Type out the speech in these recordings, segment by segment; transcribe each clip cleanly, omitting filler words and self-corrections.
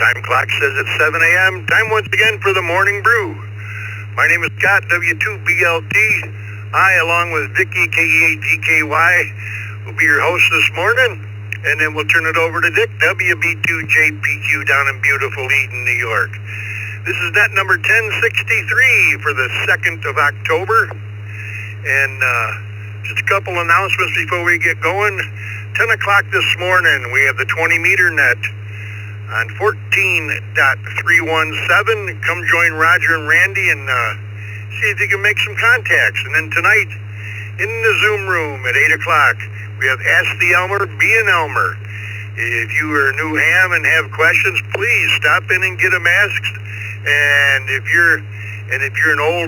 Time clock says it's 7 a.m. Time once again for the Morning Brew. My name is Scott, W2BLT. I, along with Vicky, KE8GKY, will be your host this morning. And then we'll turn it over to Dick, WB2JPQ, down in beautiful Eden, New York. This is net number 1063 for the 2nd of October. And just a couple announcements before we get going. 10 o'clock this morning, we have the 20-meter net on 14.317. Come join Roger and Randy and see if you can make some contacts. And then tonight, in the Zoom room at 8 o'clock, we have Ask the Elmer, Be an Elmer. If you are a new ham and have questions, please stop in and get them asked. And if you're an old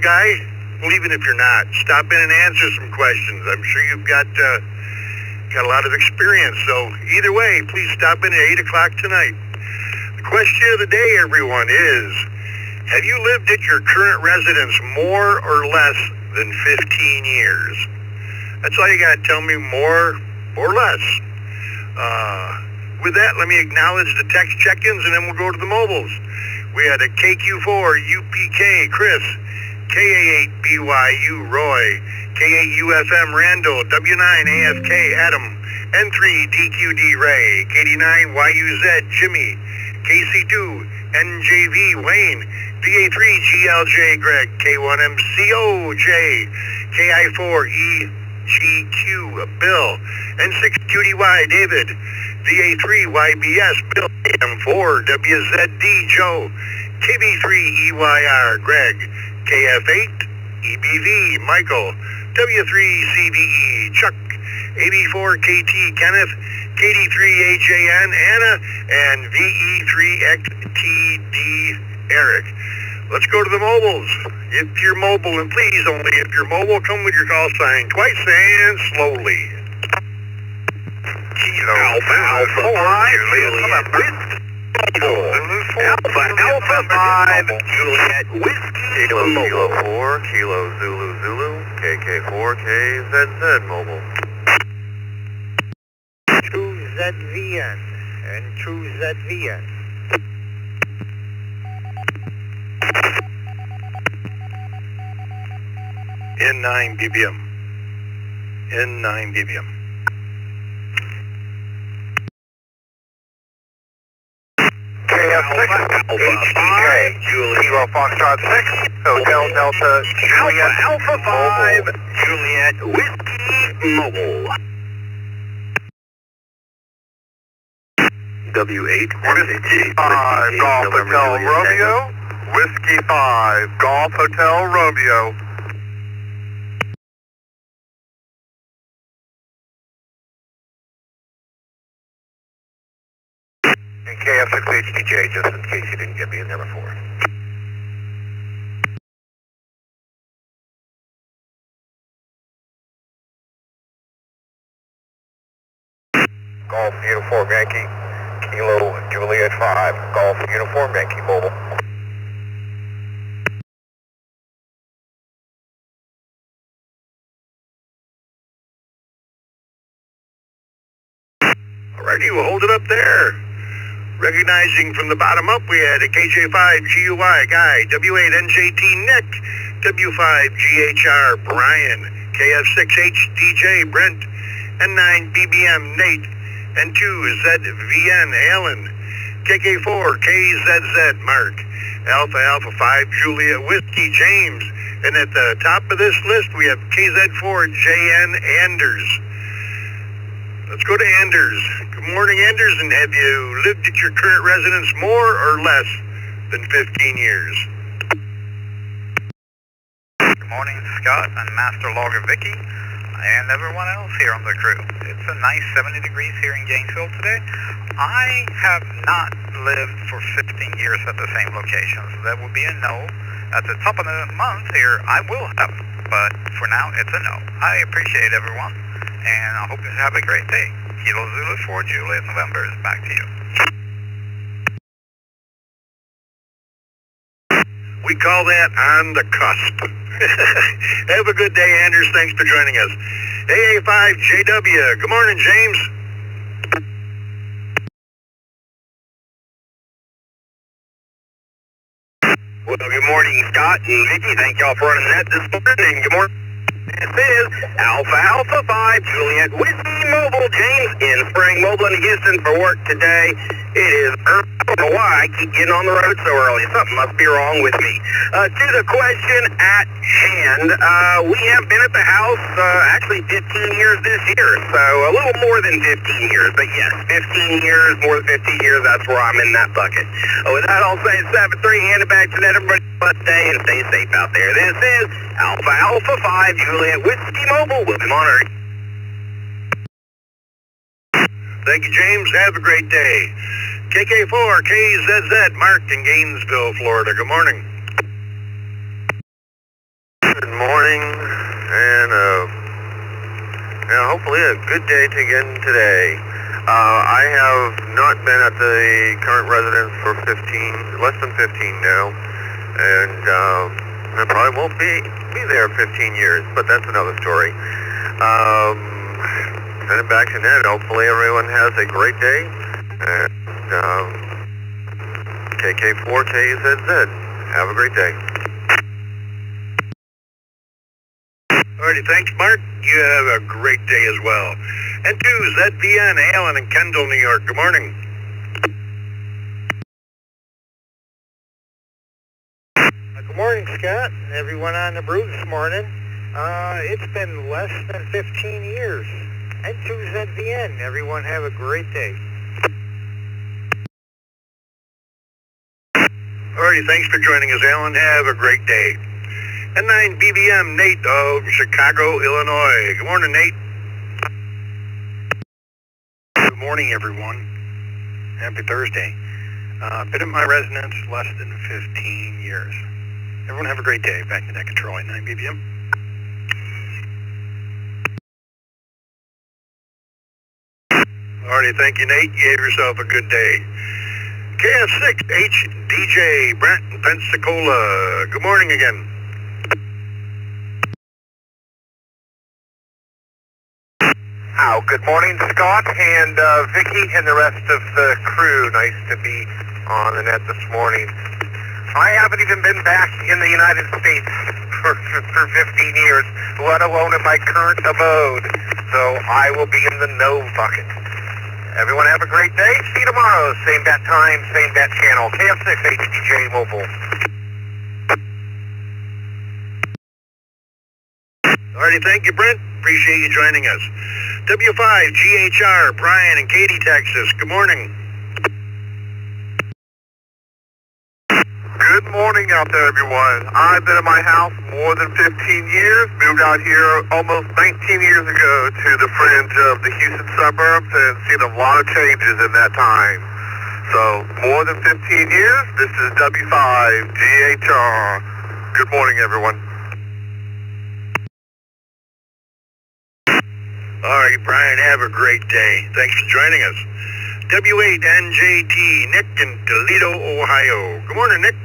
guy, well, even if you're not, stop in and answer some questions. I'm sure you've got a lot of experience. So either way, please stop in at 8 o'clock tonight. The question of the day, everyone, is, have you lived at your current residence more or less than 15 years? That's all you got to tell me, more or less. With that, let me acknowledge the text check-ins, and then we'll go to the mobiles. We had a KQ4 UPK Chris, KA8BYU Roy, K8UFM Randall, W9AFK Adam, N3DQD Ray, KD9YUZ Jimmy, KC2 NJV Wayne, PA3GLJ Greg, K1MCOJ, KI4EGQ Bill, N6QDY David, VA3YBS Bill, M4WZD Joe, KB3EYR Greg, KF8EBV Michael, W3CVE Chuck, AB4KT Kenneth, KD3AJN Anna, and VE3XTD Eric. Let's go to the mobiles. If you're mobile, and please only if you're mobile, come with your call sign twice and slowly. Alpha 5, Alpha 5, Juliet Whiskey, Kilo 4, Kilo Zulu, KK4, KZZ Mobile. 2ZVN and 2ZVN. N9 BBM. N9 BBM. KF6, HDK, Kilo Foxtrot 6, Hotel Delta, Juliet, Alpha 5, Juliet Whiskey Mobile. W8, Whiskey 5, Golf Hotel Romeo, Whiskey 5, Golf Hotel Romeo. And KF6HDJ, just in case you didn't get me in there before. Golf Uniform Yankee, Kilo Juliet 5, Golf Uniform Yankee Mobile. Alrighty, we'll hold it up there. Recognizing from the bottom up, we had a KJ5GUY Guy, W8NJT Nick, W5GHR Brian, KF6HDJ Brent, N9BBM Nate, N2ZVN Alan, KK4KZZ Mark, Alpha 5 Juliet Whiskey James, and at the top of this list we have KZ4JN Anders. Let's go to Anders. Good morning, Anders, and have you lived at your current residence more or less than 15 years? Good morning, Scott and Master Logger Vicky, and everyone else here on the crew. It's a nice 70 degrees here in Gainesville today. I have not lived for 15 years at the same location, so that would be a no. At the top of the month here, I will have, but for now, it's a no. I appreciate everyone, and I hope you have a great day. Kilo Zulu 4 Juliet November is back to you. We call that on the cusp. Have a good day, Anders. Thanks for joining us. AA5JW. Good morning, James. Well, good morning, Scott and Vicky. Thank y'all for running that this morning. Good morning. This is Alpha Alpha 5 Juliet Whiskey Mobile. James in Spring Mobile in Houston for work today. It is early. I don't know why I keep getting on the road so early. Something must be wrong with me. To the question at hand, we have been at the house actually 15 years this year, so a little more than 15 years. But yes, 15 years, more than 15 years, that's where I'm in that bucket. With that, I'll say 7-3, hand it back to that. Everybody have a day and stay safe out there. This is Alpha Alpha 5 Juliet Whiskey Mobile. We'll be monitoring. Thank you, James. Have a great day. KK4 KZZ, Mark in Gainesville, Florida. Good morning. Good morning, and hopefully a good day again today. I have not been at the current residence for less than 15 now, and I probably won't be there 15 years, but that's another story. Sending back to Ned. Hopefully everyone has a great day. And KK4KZZ. Have a great day. Alrighty, thanks, Mark. You have a great day as well. And to ZVN, Alan in Kendall, New York. Good morning. Good morning, Scott, and everyone on the brew this morning. It's been less than 15 years. And to ZVN, everyone have a great day. Alrighty, thanks for joining us, Alan. Have a great day. And 9 BBM, Nate of Chicago, Illinois. Good morning, Nate. Good morning, everyone. Happy Thursday. Been at my residence less than 15 years. Everyone have a great day. Back to net control at 9 BBM. Alrighty, thank you, Nate. You have yourself a good day. KF6HDJ, Brent in Pensacola. Good morning again. Oh, good morning, Scott and Vicky and the rest of the crew. Nice to be on the net this morning. I haven't even been back in the United States for 15 years, let alone in my current abode. So I will be in the no bucket. Everyone have a great day. See you tomorrow. Same bat time, same bat channel. KF6HDJ Mobile. Alrighty, thank you, Brent. Appreciate you joining us. W5GHR, Brian in Katy, Texas. Good morning. Good morning out there, everyone. I've been in my house more than 15 years. Moved out here almost 19 years ago to the fringe of the Houston suburbs and seen a lot of changes in that time. So, more than 15 years, this is W5GHR. Good morning, everyone. Alright, Brian, have a great day. Thanks for joining us. W8NJT, Nick in Toledo, Ohio. Good morning, Nick.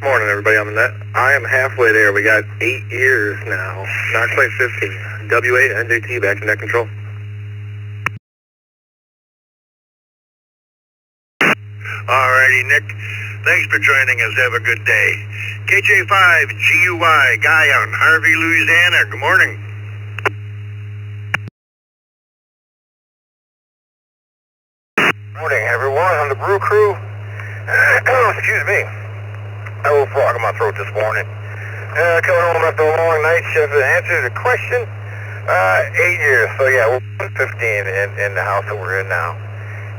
Morning, everybody on the net. I am halfway there. We got 8 years now. Not quite 15. W8NJT, back to net control. Alrighty, Nick. Thanks for joining us. Have a good day. KJ5GUY, Guy out in Harvey, Louisiana. Good morning. Morning, everyone. On the brew crew. Excuse me. A little frog in my throat this morning. Coming home after a long night shift to answer the question. 8 years. So yeah, we're 15 in the house that we're in now,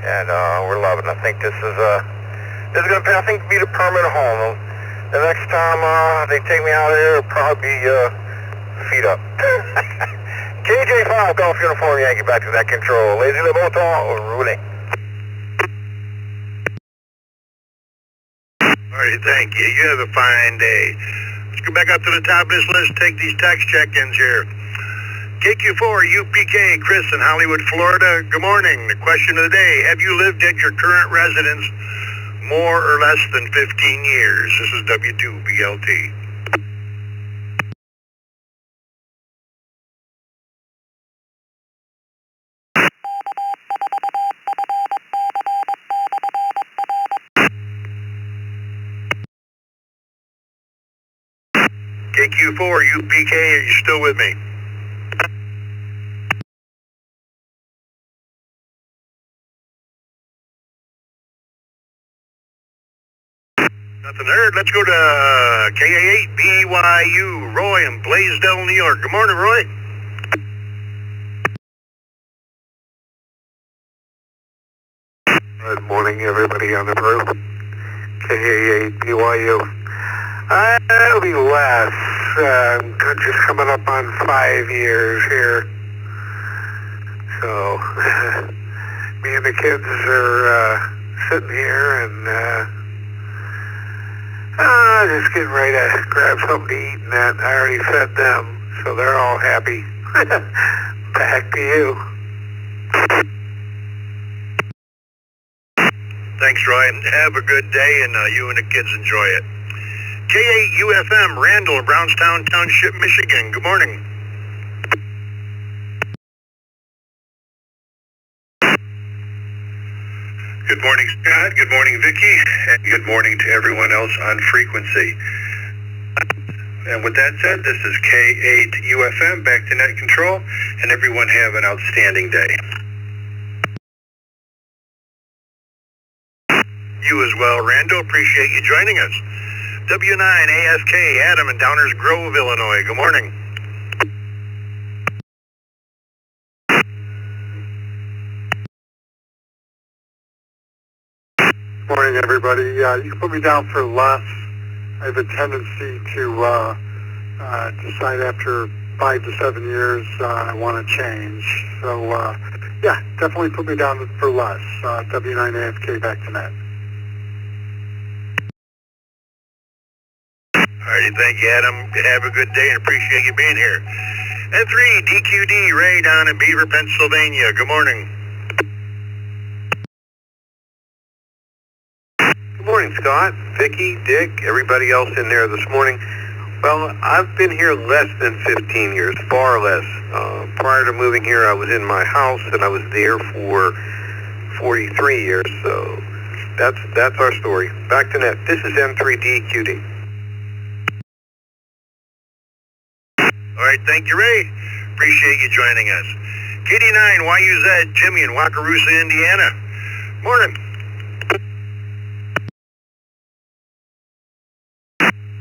and we're loving it. I think this is going to, I think, be the permanent home. The next time they take me out of here, it'll probably be feet up. KJ5 Golf Uniform Yankee, back to that control. Lazy the motor ruling. Alrighty, thank you. You have a fine day. Let's go back up to the top of this list, take these text check-ins here. KQ4, UPK, Chris in Hollywood, Florida. Good morning. The question of the day, have you lived at your current residence more or less than 15 years? This is W2BLT. KQ4, UPK, are you still with me? Nothing heard. Let's go to KA8 BYU, Roy in Blaisdell, New York. Good morning, Roy. Good morning, everybody on the brew. KA8 BYU. It'll be less. Just coming up on 5 years here. So, me and the kids are sitting here and just getting ready to grab something to eat and that. I already fed them, so they're all happy. Back to you. Thanks, Roy. Have a good day, and you and the kids enjoy it. K8UFM, Randall, Brownstown Township, Michigan. Good morning. Good morning, Scott. Good morning, Vicki. And good morning to everyone else on frequency. And with that said, this is K8UFM, back to net control, and everyone have an outstanding day. You as well, Randall. Appreciate you joining us. W9ASK, Adam in Downers Grove, Illinois. Good morning. Morning, everybody. You can put me down for less. I have a tendency to decide after 5 to 7 years I want to change. So, yeah, definitely put me down for less. W9AFK back to net. Alrighty, thank you, Adam. Have a good day and appreciate you being here. N3 DQD, Ray down in Beaver, Pennsylvania. Good morning. Good morning, Scott, Vicki, Dick, everybody else in there this morning. Well, I've been here less than 15 years, far less. Prior to moving here, I was in my house, and I was there for 43 years. So that's our story. Back to net. This is M3DQD. All right, thank you, Ray. Appreciate you joining us. KD9 YUZ, Jimmy in Wakarusa, Indiana. Morning.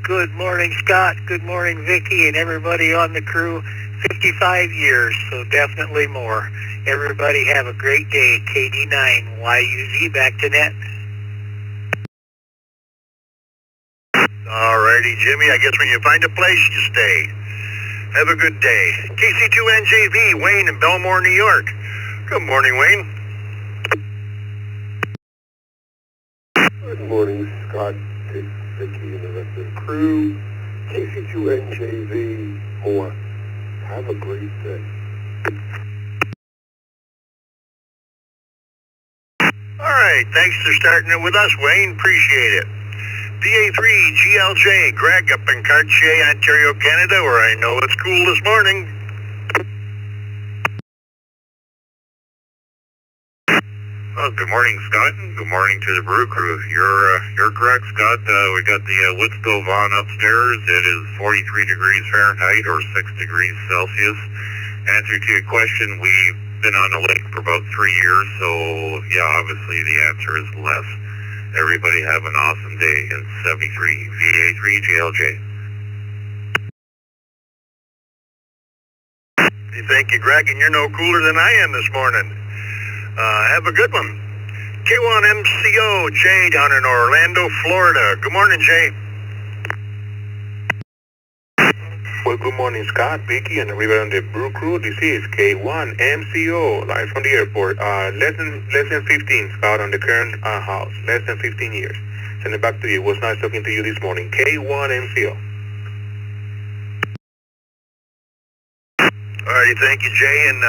Good morning, Scott. Good morning, Vicki, and everybody on the crew. 55 years, so definitely more. Everybody have a great day. KD9 YUZ, back to net. All righty, Jimmy. I guess when you find a place, you stay. Have a good day. KC2NJV, Wayne in Belmore, New York. Good morning, Wayne. Good morning, Scott, Dick, Vicki, and the rest of the crew. KC2NJV, more. Have a great day. All right, thanks for starting it with us, Wayne. Appreciate it. DA3GLJ, Greg up in Cartier, Ontario, Canada, where I know it's cool this morning. Well, good morning, Scott. Good morning to the brew crew. You're correct, Scott. We got the wood stove on upstairs. It is 43 degrees Fahrenheit or 6 degrees Celsius. Answer to your question, we've been on the lake for about 3 years, so yeah, obviously the answer is less. Everybody have an awesome day in 73 VA3GLJ. Thank you, Greg, and you're no cooler than I am this morning. Have a good one. K1MCO, Jay down in Orlando, Florida. Good morning, Jay. Well, good morning, Scott, Vicki, and everybody on the brew crew. This is K1MCO, live from the airport. Less than 15, Scott, on the current house. Less than 15 years. Send it back to you. It was nice talking to you this morning. K1MCO. Alrighty, thank you, Jay, and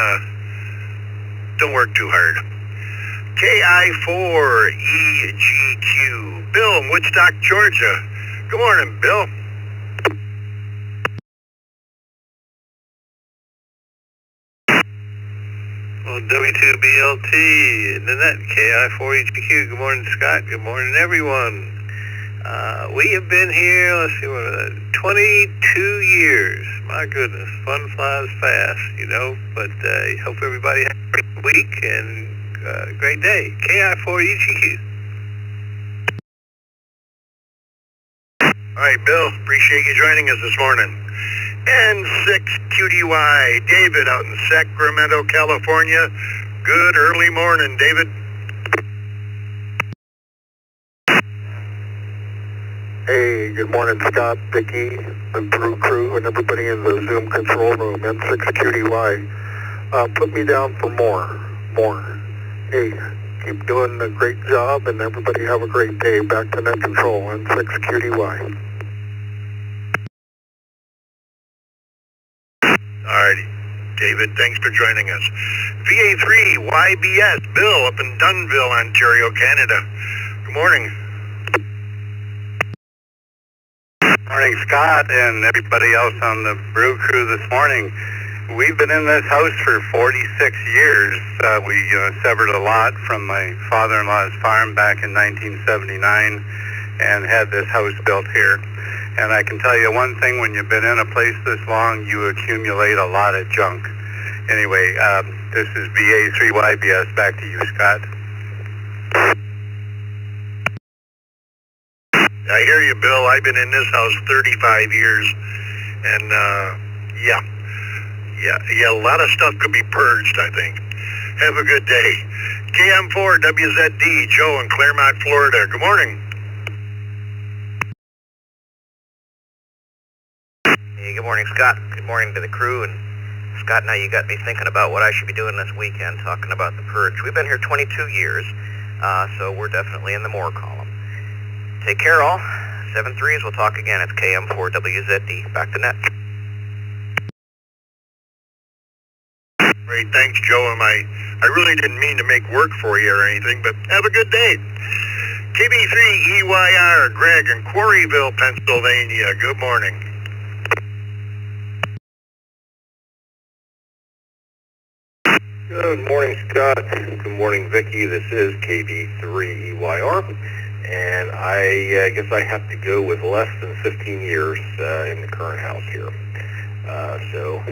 don't work too hard. KI4EGQ, Bill in Woodstock, Georgia. Good morning, Bill. Well, W2BLT, and then that KI4HQ. Good morning, Scott. Good morning, everyone. We have been here, let's see, what is it, 22 years. My goodness, fun flies fast, you know. But hope everybody has a great week and great day. KI4EGQ. All right, Bill, appreciate you joining us this morning. N6QDY, David out in Sacramento, California. Good early morning, David. Hey, good morning, Scott, Vicky, the Brew crew, and everybody in the Zoom control room, N6QDY. Put me down for more. Hey, keep doing a great job, and everybody have a great day. Back to net control, N6QDY. All righty, David, thanks for joining us. VA3YBS, Bill up in Dunnville, Ontario, Canada. Good morning. Morning, Scott, and everybody else on the Brew crew this morning. We've been in this house for 46 years. We severed a lot from my father-in-law's farm back in 1979 and had this house built here. And I can tell you one thing, when you've been in a place this long, you accumulate a lot of junk. Anyway, this is VA3YBS. Back to you, Scott. I hear you, Bill. I've been in this house 35 years, and yeah, a lot of stuff could be purged, I think. Have a good day. KM4WZD, Joe in Claremont, Florida. Good morning. Hey, good morning, Scott. Good morning to the crew. And Scott, now you got me thinking about what I should be doing this weekend, talking about the purge. We've been here 22 years, so we're definitely in the more column. Take care, all. 7-3s, we'll talk again. It's KM4WZD. Back to net. Great, thanks, Joe. And I really didn't mean to make work for you or anything, but have a good day. KB3EYR, Greg in Quarryville, Pennsylvania. Good morning. Good morning, Scott. Good morning, Vicky. This is KB3EYR. And I guess I have to go with less than 15 years in the current house here. So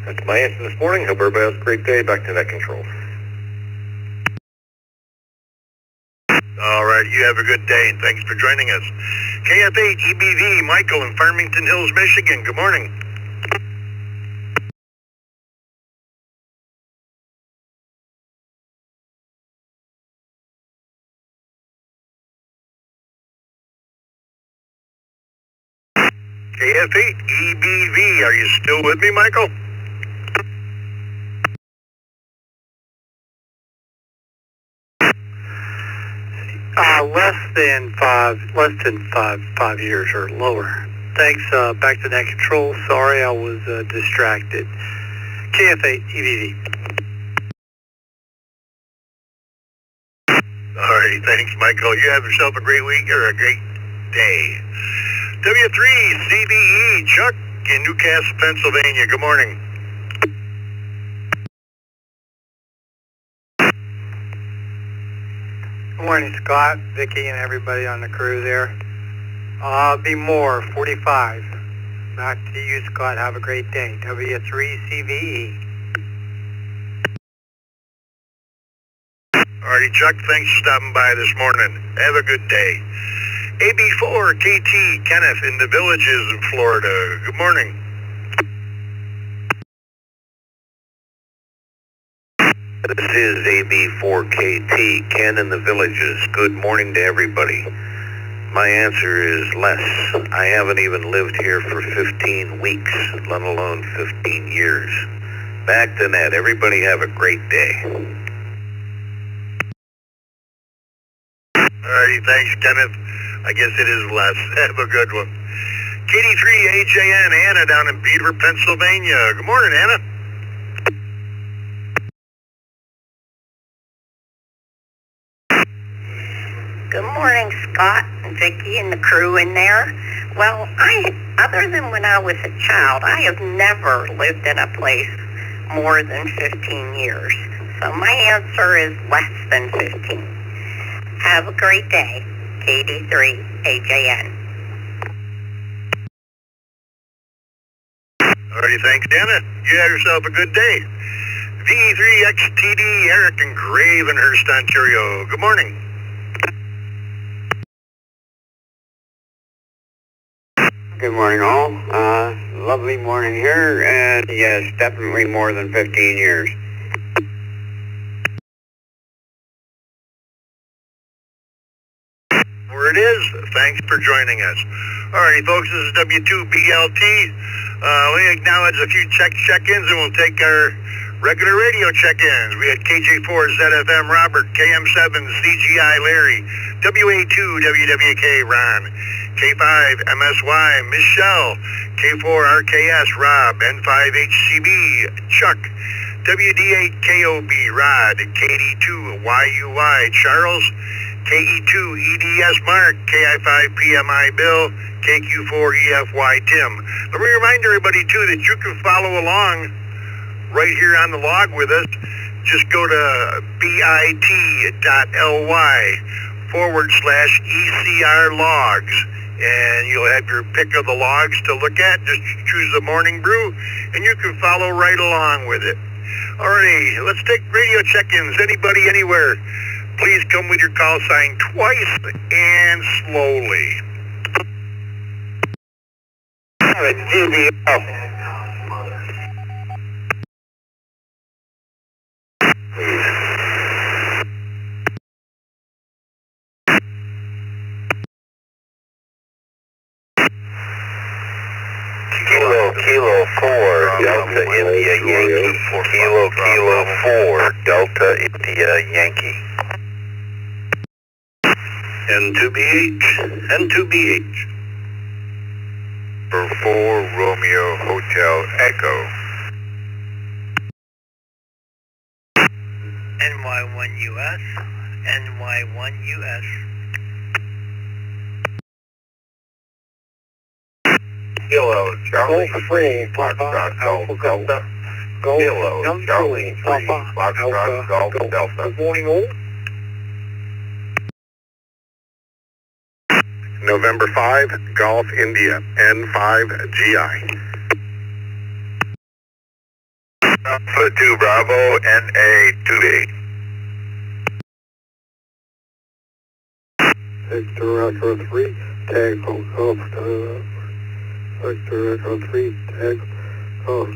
that's my answer this morning. Hope everybody has a great day. Back to net control. All right, you have a good day, and thanks for joining us. KF8 EBV, Michael in Farmington Hills, Michigan. Good morning. KF8 EBV, are you still with me, Michael? Less than five years or lower. Thanks. Back to net control. Sorry, I was distracted. KF8 EVV. All right, thanks, Michael. You have yourself a great week or a great day. W3CBE, Chuck in Newcastle, Pennsylvania. Good morning. Good morning, Scott, Vicky, and everybody on the crew there. Be more, 45. Back to you, Scott. Have a great day. W3CVE. All righty, Chuck, thanks for stopping by this morning. Have a good day. AB4KT, Kenneth in the Villages in Florida. Good morning. This is AB4KT, Ken in the Villages. Good morning to everybody. My answer is less. I haven't even lived here for 15 weeks, let alone 15 years. Back to net. Everybody have a great day. All righty, thanks, Kenneth. I guess it is less. Have a good one. KD3AJN, Anna down in Beaver, Pennsylvania. Good morning, Anna. Good morning, Scott and Vicky and the crew in there. Well, other than when I was a child, I have never lived in a place more than 15 years. So my answer is less than 15. Have a great day. KD3 KJN. Alrighty, thanks, Dana. You have yourself a good day. V3XTD, Eric in Gravenhurst, Ontario. Good morning. Good morning, all. Lovely morning here, and yes, definitely more than 15 years. Where it is. Thanks for joining us. Alrighty, folks, this is W2BLT. We acknowledge a few check-ins, and we'll take our regular radio check-ins. We had KJ4 ZFM Robert, KM7 CGI Larry, WA2 WWK Ron, K5 MSY Michelle, K4 RKS Rob, N5 HCB Chuck, WD8 KOB Rod, KD2 YUY Charles, KE2 EDS Mark, KI5 PMI Bill, KQ4 EFY Tim. Let me remind everybody too that you can follow along right here on the log with us. Just go to bit.ly/ECR logs, and you'll have your pick of the logs to look at. Just choose the morning brew, and you can follow right along with it. Alrighty, let's take radio check-ins. Anybody, anywhere, please come with your call sign twice and slowly. It's GBL. Kilo 4, Delta India Yankee. Kilo 4, Delta India Yankee. N2BH. For 4 Romeo Hotel Echo. NY1US, NY1US. Kilo Charlie 3, Foxtrot Golf Delta. Kilo Charlie 3, Foxtrot Golf Delta. Good morning, all. November 5, Golf India, N5GI. Alpha 2 Bravo, NA28. Victor Echo 3, tag Golf Victor Echo 3, tag Golf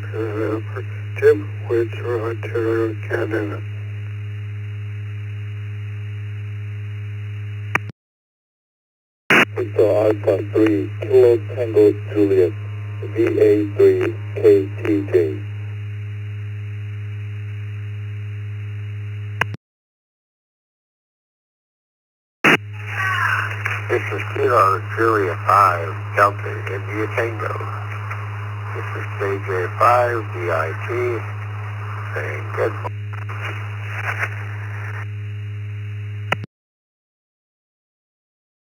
Tim, which are Ontario, Canada. Victor Alpha 3, Kilo Tango Juliet, VA3 KTJ. This is Kilo Julia 5, Delta India Tango. This is JJ5, DIT, saying good morning.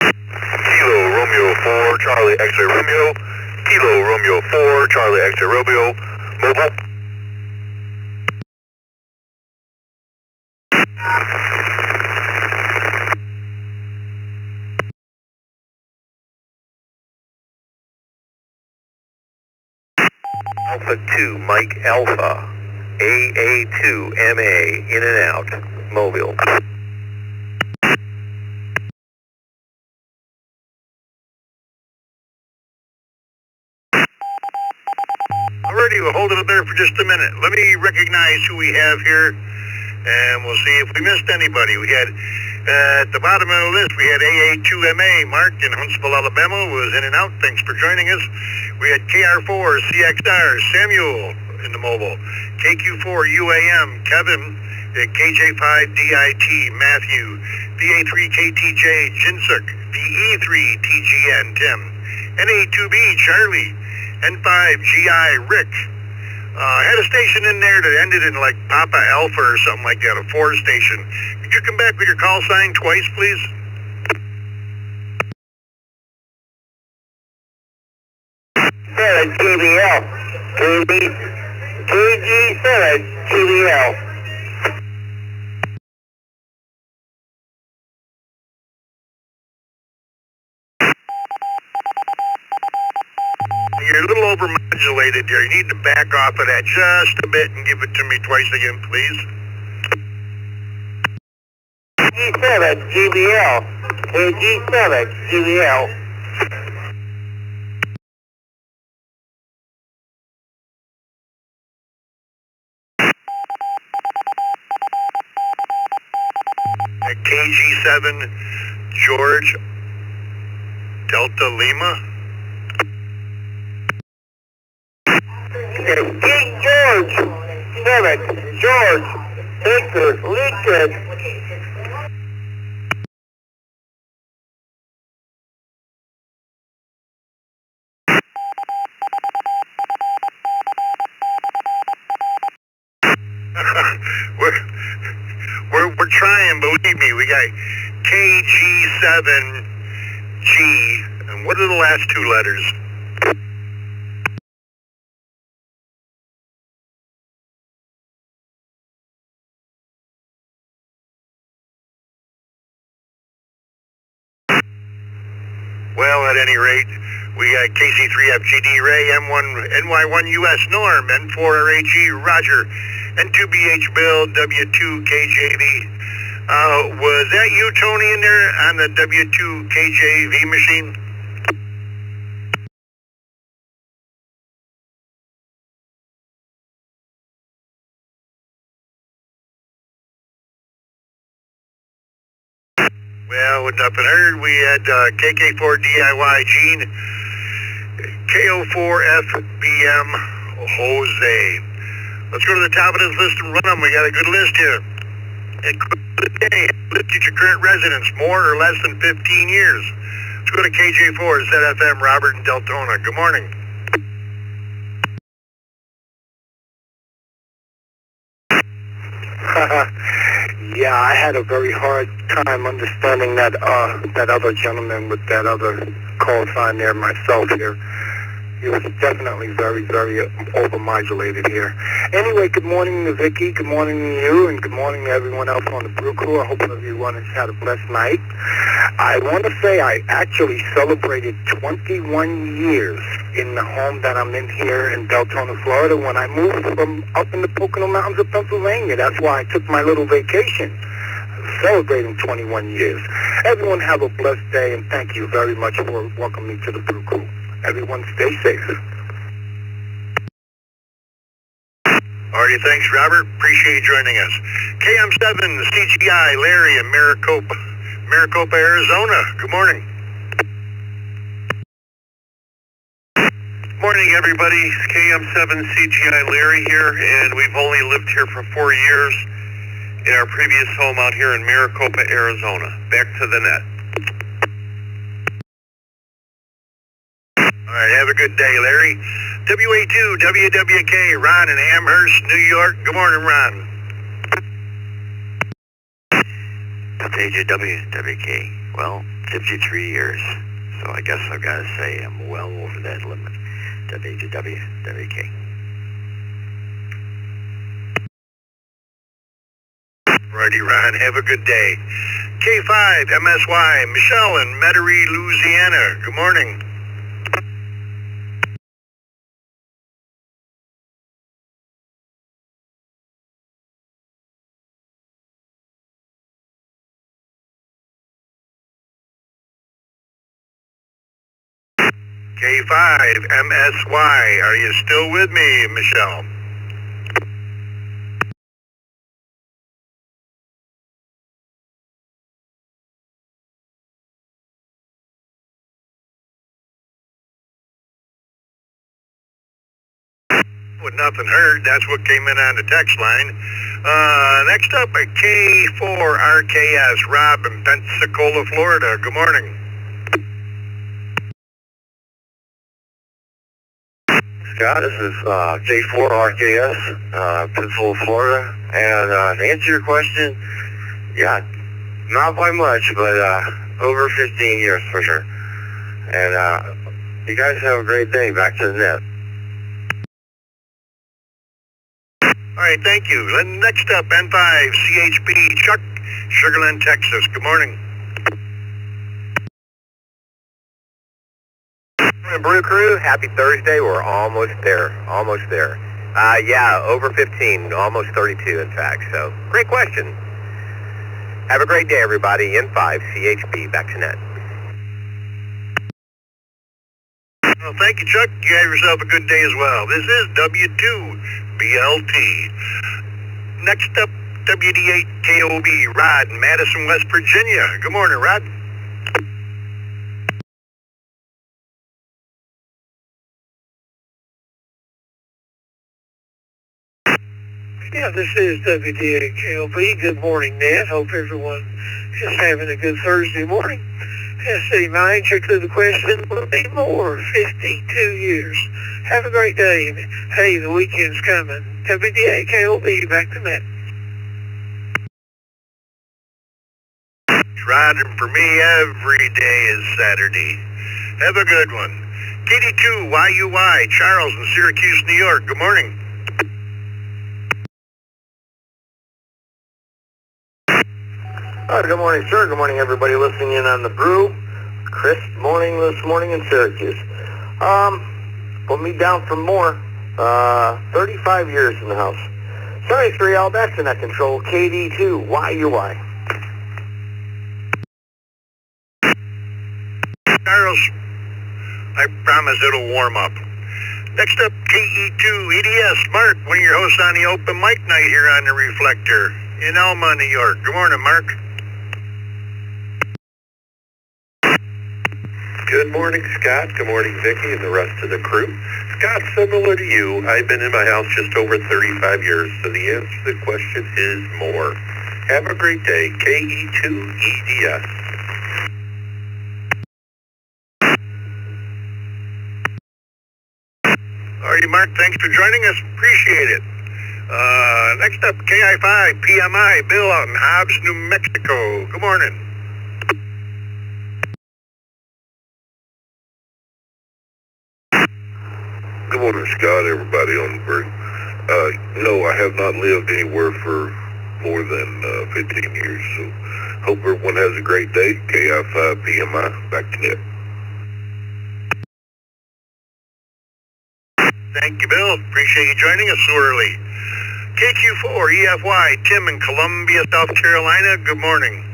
Kilo Romeo 4, Charlie X-ray Romeo. Kilo Romeo 4, Charlie X-ray Romeo. Mobile. Alpha 2, Mike Alpha, AA2, MA, in and out, Mobile. Alrighty, we'll hold it there for just a minute. Let me recognize who we have here, and we'll see if we missed anybody. We had, at the bottom of the list, we had AA2MA, Mark in Huntsville, Alabama, was in and out. Thanks for joining us. We had KR4, CXR, Samuel in the mobile. KQ4, UAM, Kevin. KJ5DIT, Matthew. VA3KTJ, Jinsuk. VE3TGN, Tim. NA2B, Charlie. N5GI, Rick. Had a station in there that ended in like Papa Alpha or something like that, a 4 station. Could you come back with your call sign twice, please? Sarah, GBL. KG Sarah, GBL. overmodulated there. You need to back off of that just a bit and give it to me twice again, please. G7 GBL. G7 GBL. At KG7 George Delta Lima. King George 7 George Victor Lincoln. we're trying, believe me. We got KG7G, and what are the last two letters? Well, at any rate, we got KC3FGD Ray, M1 NY1 US Norm, N4RHE Roger, N2BH Bill, W2KJV. Was that you, Tony, in there on the W2KJV machine? Well, with nothing heard, we had KK4DIY Gene, KO4FBM Jose. Let's go to the top of this list and run them. We got a good list here. And today, lived at your current residence more or less than 15 years. Let's go to KJ4, ZFM, Robert and Deltona. Good morning. Yeah, I had a very hard time understanding that other gentleman with that other call sign there myself here. He was definitely very, very overmodulated here. Anyway, good morning to Vicky, good morning to you, and good morning to everyone else on the Brew Crew. I hope everyone has had a blessed night. I want to say I actually celebrated 21 years in the home that I'm in here in Deltona, Florida, when I moved from up in the Pocono Mountains of Pennsylvania. That's why I took my little vacation, celebrating 21 years. Everyone have a blessed day, and thank you very much for welcoming me to the Brew Crew. Everyone stay safe. Alrighty, thanks, Robert. Appreciate you joining us. KM7, CGI, Larry in Maricopa, Arizona. Good morning. Morning, everybody. It's KM7 CGI Larry here, and we've only lived here for 4 years in our previous home out here in Maricopa, Arizona. Back to the net. All right, have a good day, Larry. WA2, WWK, Ron in Amherst, New York. Good morning, Ron. WWK. Well, 53 years. So I guess I've got to say I'm well over that limit. WWK. Righty, Ron. Have a good day. K5, MSY, Michelle in Metairie, Louisiana. Good morning. K5, MSY. Are you still with me, Michelle? With nothing heard, that's what came in on the text line. Next up, a K4RKS, Rob in Pensacola, Florida. Good morning. Scott, this is J4RKS, Pensacola, Florida. And to answer your question, yeah, not by much, but over 15 years for sure. And you guys have a great day. Back to the net. All right, thank you. Next up, N5, CHP, Chuck, Sugarland, Texas. Good morning. Brew Crew, happy Thursday. We're almost there. Almost there. Yeah, over 15, almost 32 in fact. So, great question. Have a great day, everybody. N5, CHP, back to net. Well, thank you, Chuck. You have yourself a good day as well. This is W2BLT. Next up, WD8KOB, Rod in Madison, West Virginia. Good morning, Rod. Yeah, this is WDAKLB. Good morning, Ned. Hope everyone is having a good Thursday morning. Let's see, my answer to the question will be more, 52 years. Have a great day. Hey, the weekend's coming. WDAKLB, back to net. Rod, and for me, every day is Saturday. Have a good one. KD2YUY, Charles in Syracuse, New York. Good morning. Good morning, sir. Good morning, everybody listening in on the brew. Crisp morning this morning in Syracuse. Put me down for more. 35 years in the house. 73, all back to net control. KD2YUY. Charles, I promise it'll warm up. Next up, KE2EDS, Mark, one of your hosts on the open mic night here on the Reflector in Elma, New York. Good morning, Mark. Good morning, Scott. Good morning, Vicki, and the rest of the crew. Scott, similar to you, I've been in my house just over 35 years, so the answer to the question is more. Have a great day. KE2EDS. All righty, Mark, thanks for joining us. Appreciate it. Next up, KI5PMI, Bill out in Hobbs, New Mexico. Good morning. Good morning, Scott, everybody on the brew. No, I have not lived anywhere for more than 15 years, so hope everyone has a great day. KI5PMI, back to net. Thank you, Bill. Appreciate you joining us so early. KQ4EFY, Tim in Columbia, South Carolina. Good morning.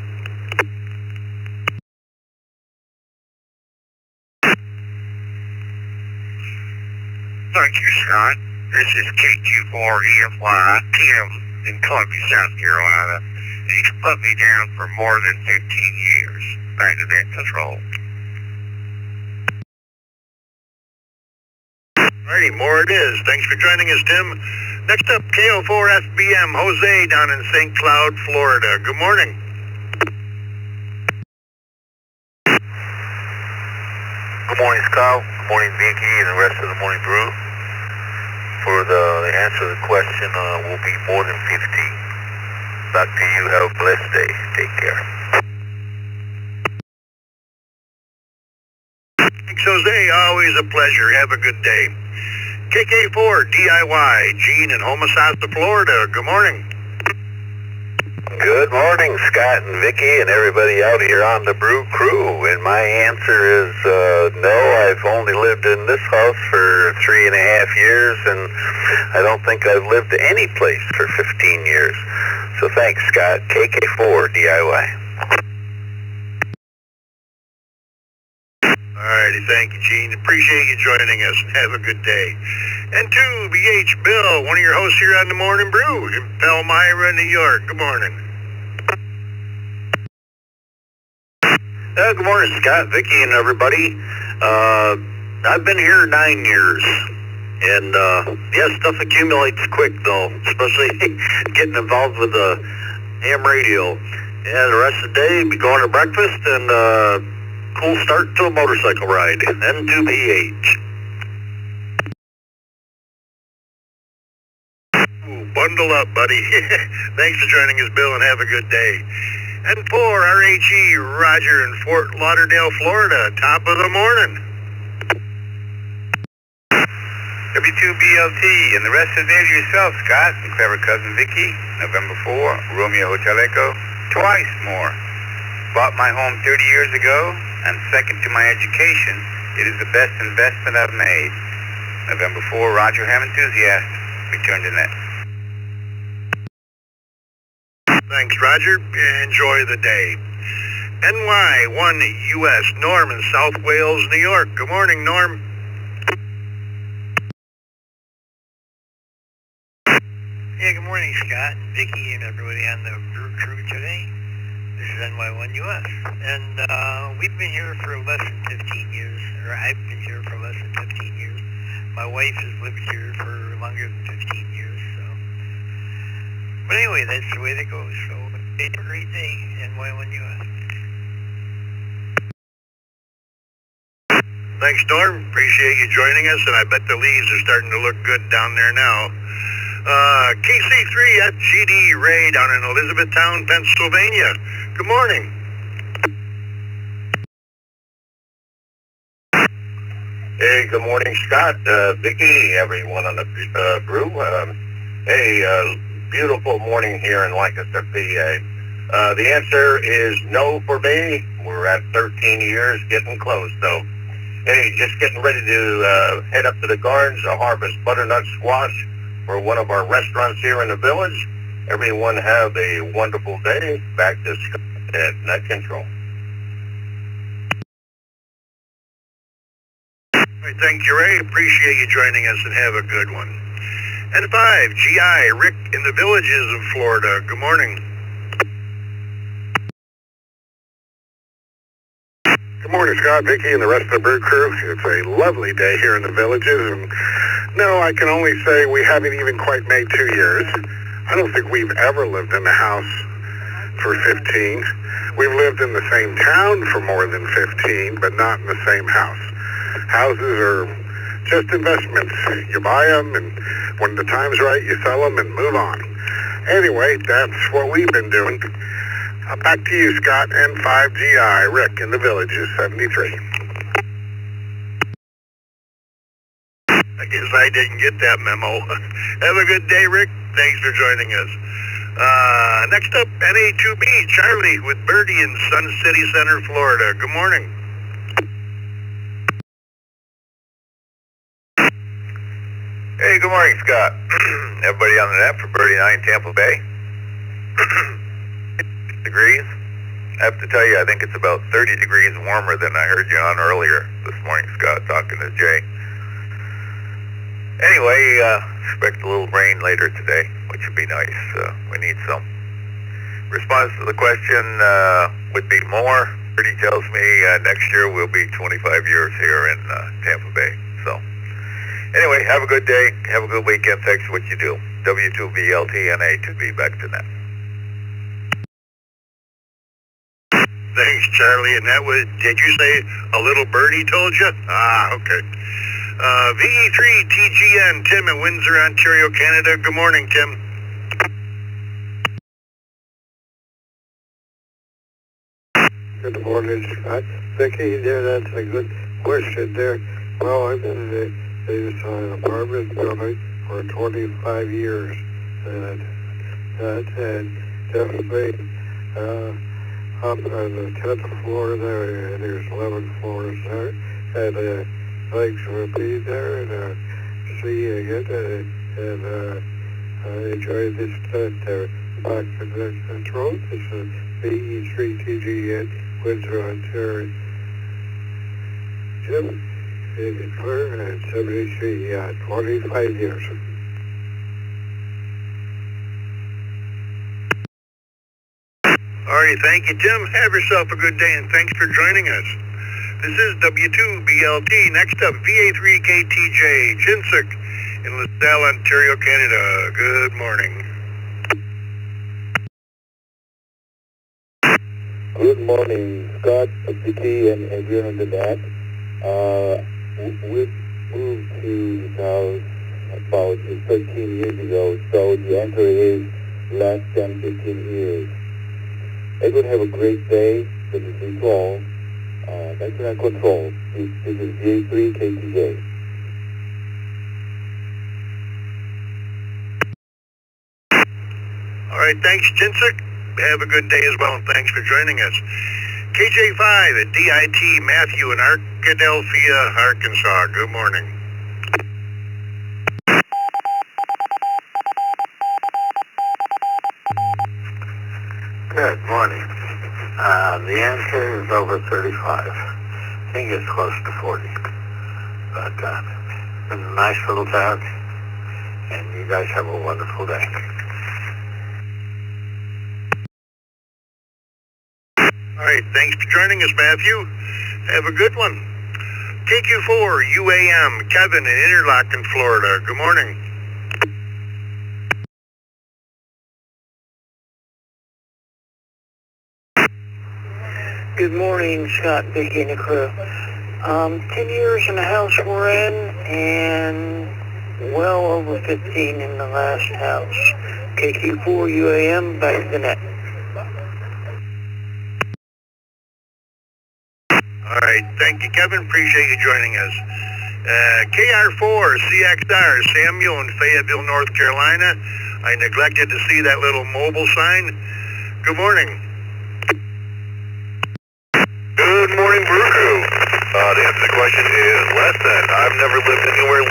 Thank you, Scott. This is KQ4EFY, Tim in Columbia, South Carolina. He's put me down for more than 15 years. Back to net control. Alrighty, more it is. Thanks for joining us, Tim. Next up, KO4FBM, Jose down in St. Cloud, Florida. Good morning. Good morning, Scott. Good morning, Vicky, and the rest of the morning brew. For the answer to the question, will be more than 50. Back to you. Have a blessed day. Take care. Thanks, Jose. Always a pleasure. Have a good day. KK4DIY, Gene in Homosassa, Florida. Good morning. Good morning, Scott and Vicky and everybody out here on the brew crew. And my answer is no, I've only lived in this house for 3.5 years, and I don't think I've lived any place for 15 years. So thanks, Scott. KK4DIY. Alrighty, thank you, Gene. Appreciate you joining us. Have a good day. And 2BH Bill, one of your hosts here on the Morning Brew in Palmyra, New York. Good morning. Good morning, Scott, Vicky, and everybody. I've been here 9 years, and yeah, stuff accumulates quick though, especially getting involved with the ham radio. Yeah, the rest of the day, be going to breakfast and cool start to a motorcycle ride. N2BH. Ooh, bundle up, buddy. Thanks for joining us, Bill, and have a good day. And 4RHE, Roger in Fort Lauderdale, Florida. Top of the morning. W2BLT, and the rest is there to yourself, Scott, and clever cousin Vicky. November 4, Romeo Hotel Echo, twice more. Bought my home 30 years ago, and second to my education, It is the best investment I've made. November 4, Roger Ham Enthusiast. Return to net. Thanks, Roger. Enjoy the day. NY1US, Norm in South Wales, New York. Good morning, Norm. Yeah, good morning, Scott and Vicki and everybody on the Brew Crew today. This is NY1US. And we've been here for less than 15 years, or I've been here for less than 15 years. My wife has lived here for longer than 15 years, so. But anyway, that's the way it goes. So, have a great day, NY1US. Thanks, Norm. Appreciate you joining us, and I bet the leaves are starting to look good down there now. KC3FGD Ray down in Elizabethtown, Pennsylvania. Good morning. Hey, good morning, Scott, Vicki, everyone on the brew. Beautiful morning here in Lancaster, PA. The answer is no for me. We're at 13 years, getting close. So, hey, just getting ready to head up to the gardens to harvest butternut squash for one of our restaurants here in the village. Everyone have a wonderful day. Back to Scott at Net Control. All right, thank you, Ray. Appreciate you joining us, and have a good one. N5GI, Rick in the Villages of Florida. Good morning. Good morning, Scott, Vicki, and the rest of the Brew Crew. It's a lovely day here in the Villages, and no, I can only say we haven't even quite made 2 years. I don't think we've ever lived in the house for 15. We've lived in the same town for more than 15, but not in the same house. Houses are just investments. You buy them, and when the time's right, you sell them and move on. Anyway, that's what we've been doing. Back to you, Scott, N5GI, Rick in the Villages, 73. I guess I didn't get that memo. Have a good day, Rick. Thanks for joining us. Next up, NA2B, Charlie with Birdie in Sun City Center, Florida. Good morning. Hey, good morning, Scott. Everybody on the net for Birdie 9, Tampa Bay. Degrees. I have to tell you, I think it's about 30 degrees warmer than I heard you on earlier this morning, Scott, talking to Jay. Anyway, expect a little rain later today, which would be nice. We need some. Response to the question would be more. Birdie tells me next year we'll be 25 years here in Tampa Bay. So, anyway, have a good day. Have a good weekend. Thanks for what you do. W2BLTNA2B, back to net. Thanks, Charlie. And that was, did you say a little birdie told you? Ah, okay. VE3TGN, Tim in Windsor, Ontario, Canada. Good morning, Tim. Good morning, Scott. Vicki, there, that's a good question there. Well, I've been in an apartment building for 25 years, and definitely up on the 10th floor there, and there's 11 floors there, and thanks for being there, and see you again, and enjoy this there. Back to the control. This is VE3TGN, Windsor, Ontario. Jim, in Claire, and 73, 25 years. All right, thank you, Tim. Have yourself a good day, and thanks for joining us. This is W2BLT. Next up, VA3KTJ, Jinsuk in LaSalle, Ontario, Canada. Good morning. Good morning, Scott, Vicki, and everyone on the net. We moved to the house about 13 years ago, so the answer is less than 15 years. Everyone have a great day. This is Control. Back to Control. This is VA3KTJ. All right, thanks, Jinsuk. Have a good day as well, and thanks for joining us. KJ5 at DIT Matthew in Arkadelphia, Arkansas. Good morning. Good morning. The answer is over 35. I think it's close to 40. But it's been a nice little talk, and you guys have a wonderful day. All right, thanks for joining us, Matthew. Have a good one. KQ4 UAM, Kevin in Interlaken, Florida. Good morning. Good morning, Scott, Vicky, and the crew. 10 years in the house we're in, and well over 15 in the last house. KQ4 UAM, back to the net. All right, thank you, Kevin. Appreciate you joining us. KR4 CXR, Samuel in Fayetteville, North Carolina. I neglected to see that little mobile sign. Good morning. Good morning, Brew Crew. The answer to the question is less than. I've never lived anywhere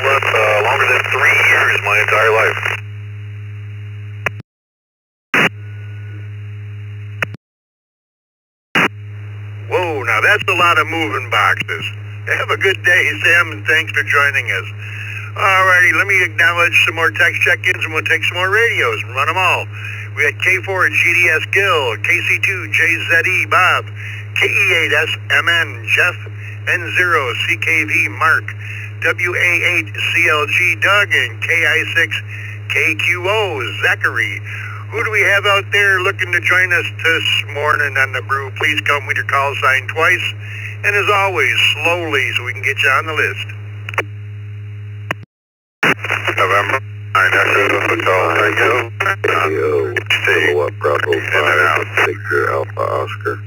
longer than 3 years my entire life. Whoa, now that's a lot of moving boxes. Have a good day, Sam, and thanks for joining us. Alrighty, let me acknowledge some more text check-ins, and we'll take some more radios and run them all. We had K4 GDS Gil, KC2 JZE Bob, KE8SMN Jeff, N0 CKV Mark, WA8 CLG Doug, and KI6 KQO Zachary. Who do we have out there looking to join us this morning on the brew? Please come with your call sign twice. And as always, slowly so we can get you on the list. November 9 Echo Hotel Echo. Stay in and out. Victor Alpha Oscar.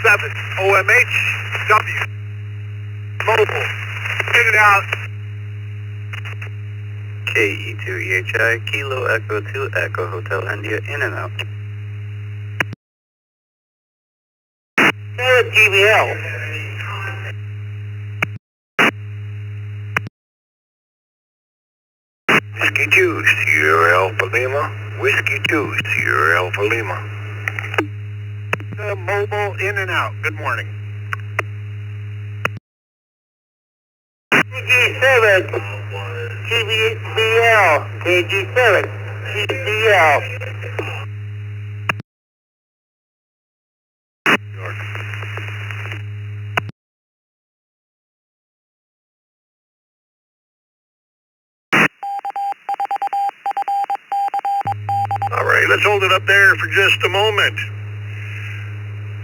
7 OMHW. Mobile. In and out. KE2EHI, Kilo Echo 2 Echo Hotel India, in and out. GBL. Whiskey 2, Sierra Alpha Lima. Whiskey 2, Sierra Alpha Lima. Mobile in and out. Good morning. KG7. GBL. KG7. GBL. All right, let's hold it up there for just a moment.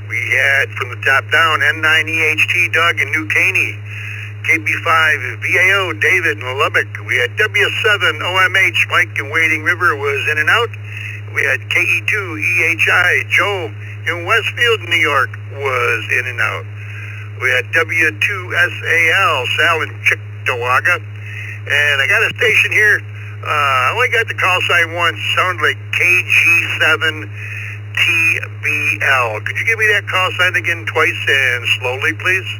We had from the top down N9EHT Doug in New Caney, KB5 VAO David in Lubbock. We had W7 OMH Mike in Wading River was in and out. We had KE2 EHI Joe in Westfield, New York was in and out. We had W2SAL Sal in Cheektowaga. And I got a station here. I only got the call sign once. Sound like KG7 TBL. Could you give me that call sign again twice and slowly, please?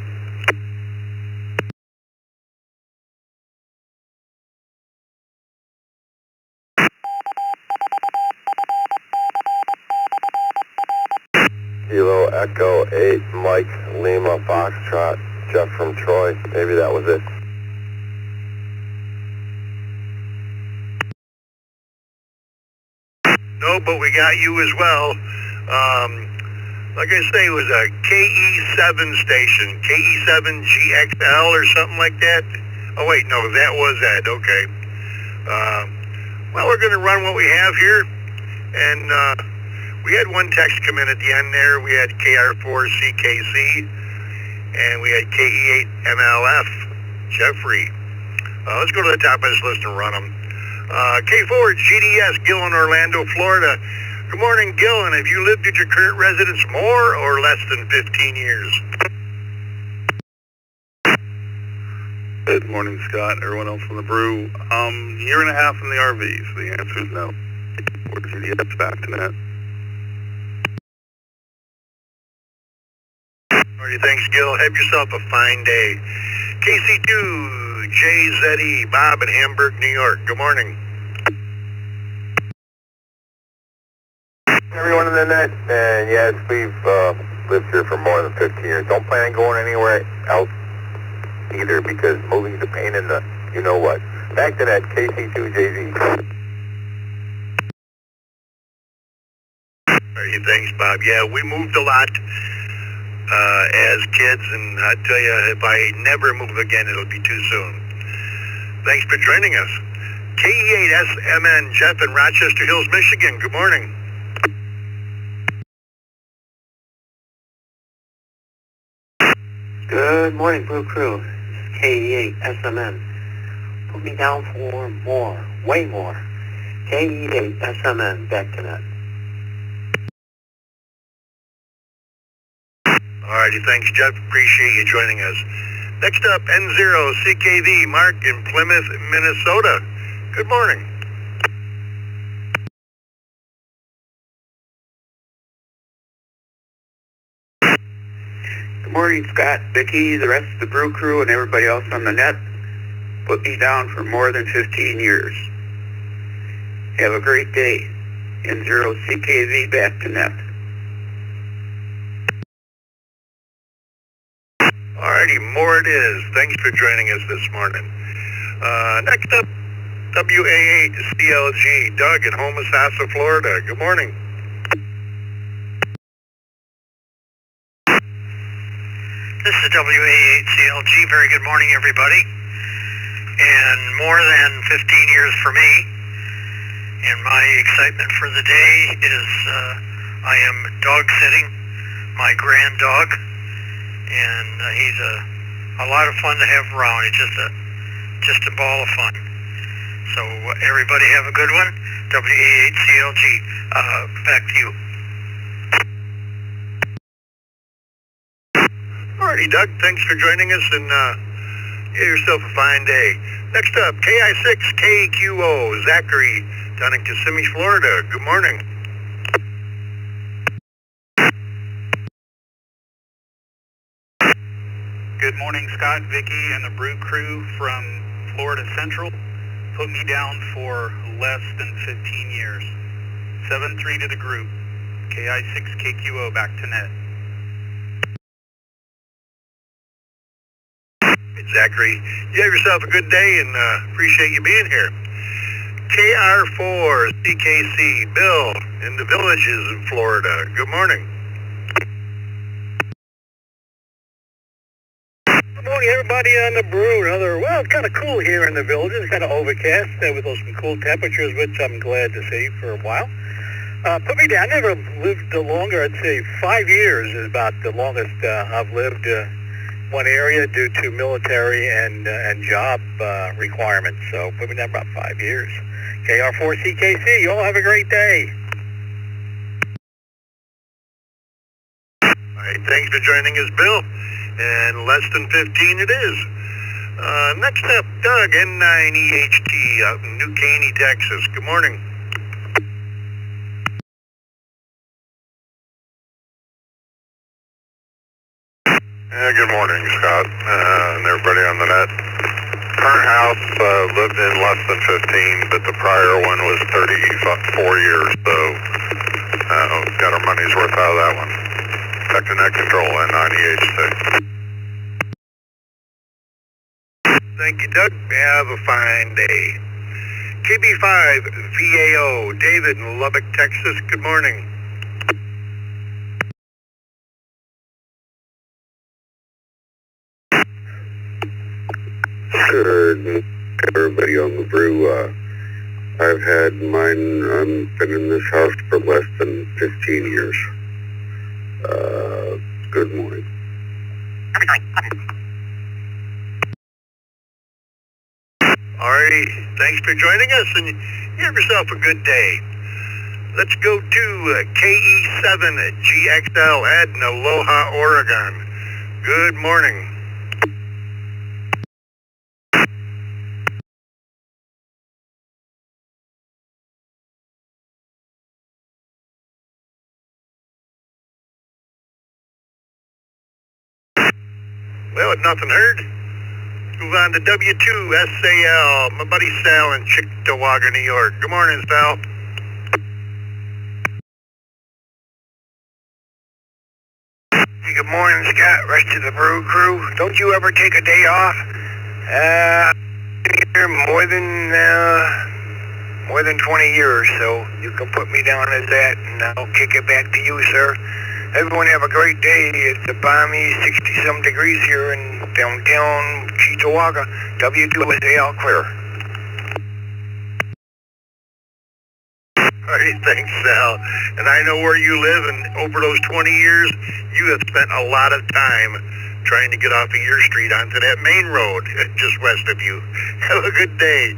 Kilo Echo 8 Mike Lima Foxtrot. Jeff from Troy. Maybe that was it. No, but we got you as well. Like I say, it was a KE7 station, KE7GXL or something like that. Oh wait, no, that was that. Okay. Well, we're going to run what we have here, and we had one text come in at the end there. We had KR4CKC, and we had KE8MLF Jeffrey. Let's go to the top of this list and run them. K4 GDS Gil in Orlando, Florida. Good morning, Gil, and have you lived at your current residence more or less than 15 years? Good morning, Scott. Everyone else on the brew. Year and a half in the RV, so the answer is no. Or GDS back to net. Alrighty, thanks, Gil. Have yourself a fine day. KC2, JZE, Bob in Hamburg, New York. Good morning. Everyone in the net, and yes, we've lived here for more than 15 years. Don't plan on going anywhere else either, because moving's a pain in the you-know-what. Back to that KC2JZ. Alrighty, thanks, Bob. Yeah, we moved a lot as kids, and I tell you, if I never move again, it'll be too soon. Thanks for joining us. KE8SMN, Jeff in Rochester Hills, Michigan. Good morning. Good morning, Brew Crew. KE8SMN. Put me down for more, way more. KE8SMN, back to net. Alrighty, thanks, Jeff. Appreciate you joining us. Next up, N0CKV, Mark in Plymouth, Minnesota. Good morning. Good morning, Scott, Vicky, the rest of the Brew Crew, and everybody else on the net. Put me down for more than 15 years. Have a great day. N0CKV, back to net. Alrighty, more it is. Thanks for joining us this morning. Next up, WA8CLG, Doug in Homosassa, Florida. Good morning. This is WA8CLG. Very good morning, everybody. And more than 15 years for me. And my excitement for the day is I am dog sitting my grand dog. And he's a lot of fun to have around. He's just a ball of fun. So everybody have a good one. WA8CLG. Back to you. Alrighty, Doug, thanks for joining us, and get yourself a fine day. Next up, KI6KQO, Zachary down in Kissimmee, Florida. Good morning. Good morning, Scott, Vicky, and the Brew Crew from Florida Central. Put me down for less than 15 years. 7-3 to the group. KI6KQO, back to net. Hey, Zachary, you have yourself a good day, and appreciate you being here. KR4CKC, Bill in the Villages in Florida. Good morning. Good morning, everybody on the Brew. Well, it's kind of cool here in the Villages. Kind of overcast with some cool temperatures, which I'm glad to see for a while. Put me down. I never lived longer. I'd say 5 years is about the longest I've lived one area due to military and job requirements. So put me down about 5 years. KR4CKC, you all have a great day. All right, thanks for joining us, Bill. And less than 15 it is. Next up, Doug, N9EHT out in New Caney, Texas. Good morning. Good morning, Scott, and everybody on the net. Current house lived in less than 15, but the prior one was 34 years, so got our money's worth out of that one. Back to net control, N9EHT. Thank you, Doug. Have a fine day. KB5VAO, David in Lubbock, Texas. Good morning. Good. Everybody on the Brew. I've had mine. I've been in this house for less than 15 years. Good morning. Alrighty, thanks for joining us, and you have yourself a good day. Let's go to KE7GXL, Ed in Aloha, Oregon. Good morning. Well, nothing heard. Move on to W2SAL, my buddy Sal in Chickawaga, New York. Good morning, Sal. Hey, good morning, Scott. Rest of the Brew crew. Don't you ever take a day off? Been here more than 20 years, so you can put me down as that, and I'll kick it back to you, sir. Everyone have a great day. It's a balmy 60-some degrees here in downtown Chickawaga. W2SAL clear. All right, thanks, Sal. And I know where you live, and over those 20 years, you have spent a lot of time trying to get off of your street onto that main road just west of you. Have a good day.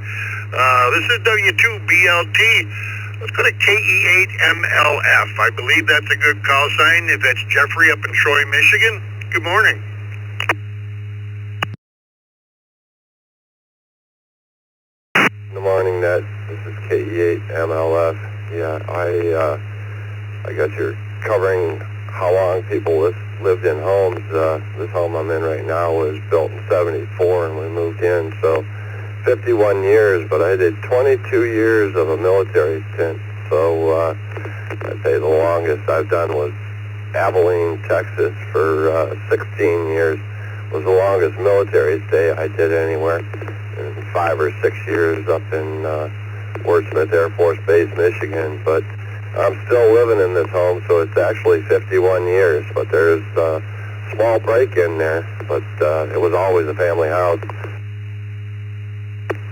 This is W2BLT. Let's go to KE8MLF. I believe that's a good call sign if that's Jeffrey up in Troy, Michigan. Good morning. Good morning, Ned. This is KE8MLF. Yeah, I guess you're covering how long people lived in homes. This home I'm in right now was built in '74, and we moved in, so 51 years, but I did 22 years of a military stint. So I'd say the longest I've done was Abilene, Texas for 16 years. Was the longest military stay I did anywhere. And 5 or 6 years up in Wordsmith Air Force Base, Michigan. But I'm still living in this home, so it's actually 51 years. But there's a small break in there, but it was always a family house.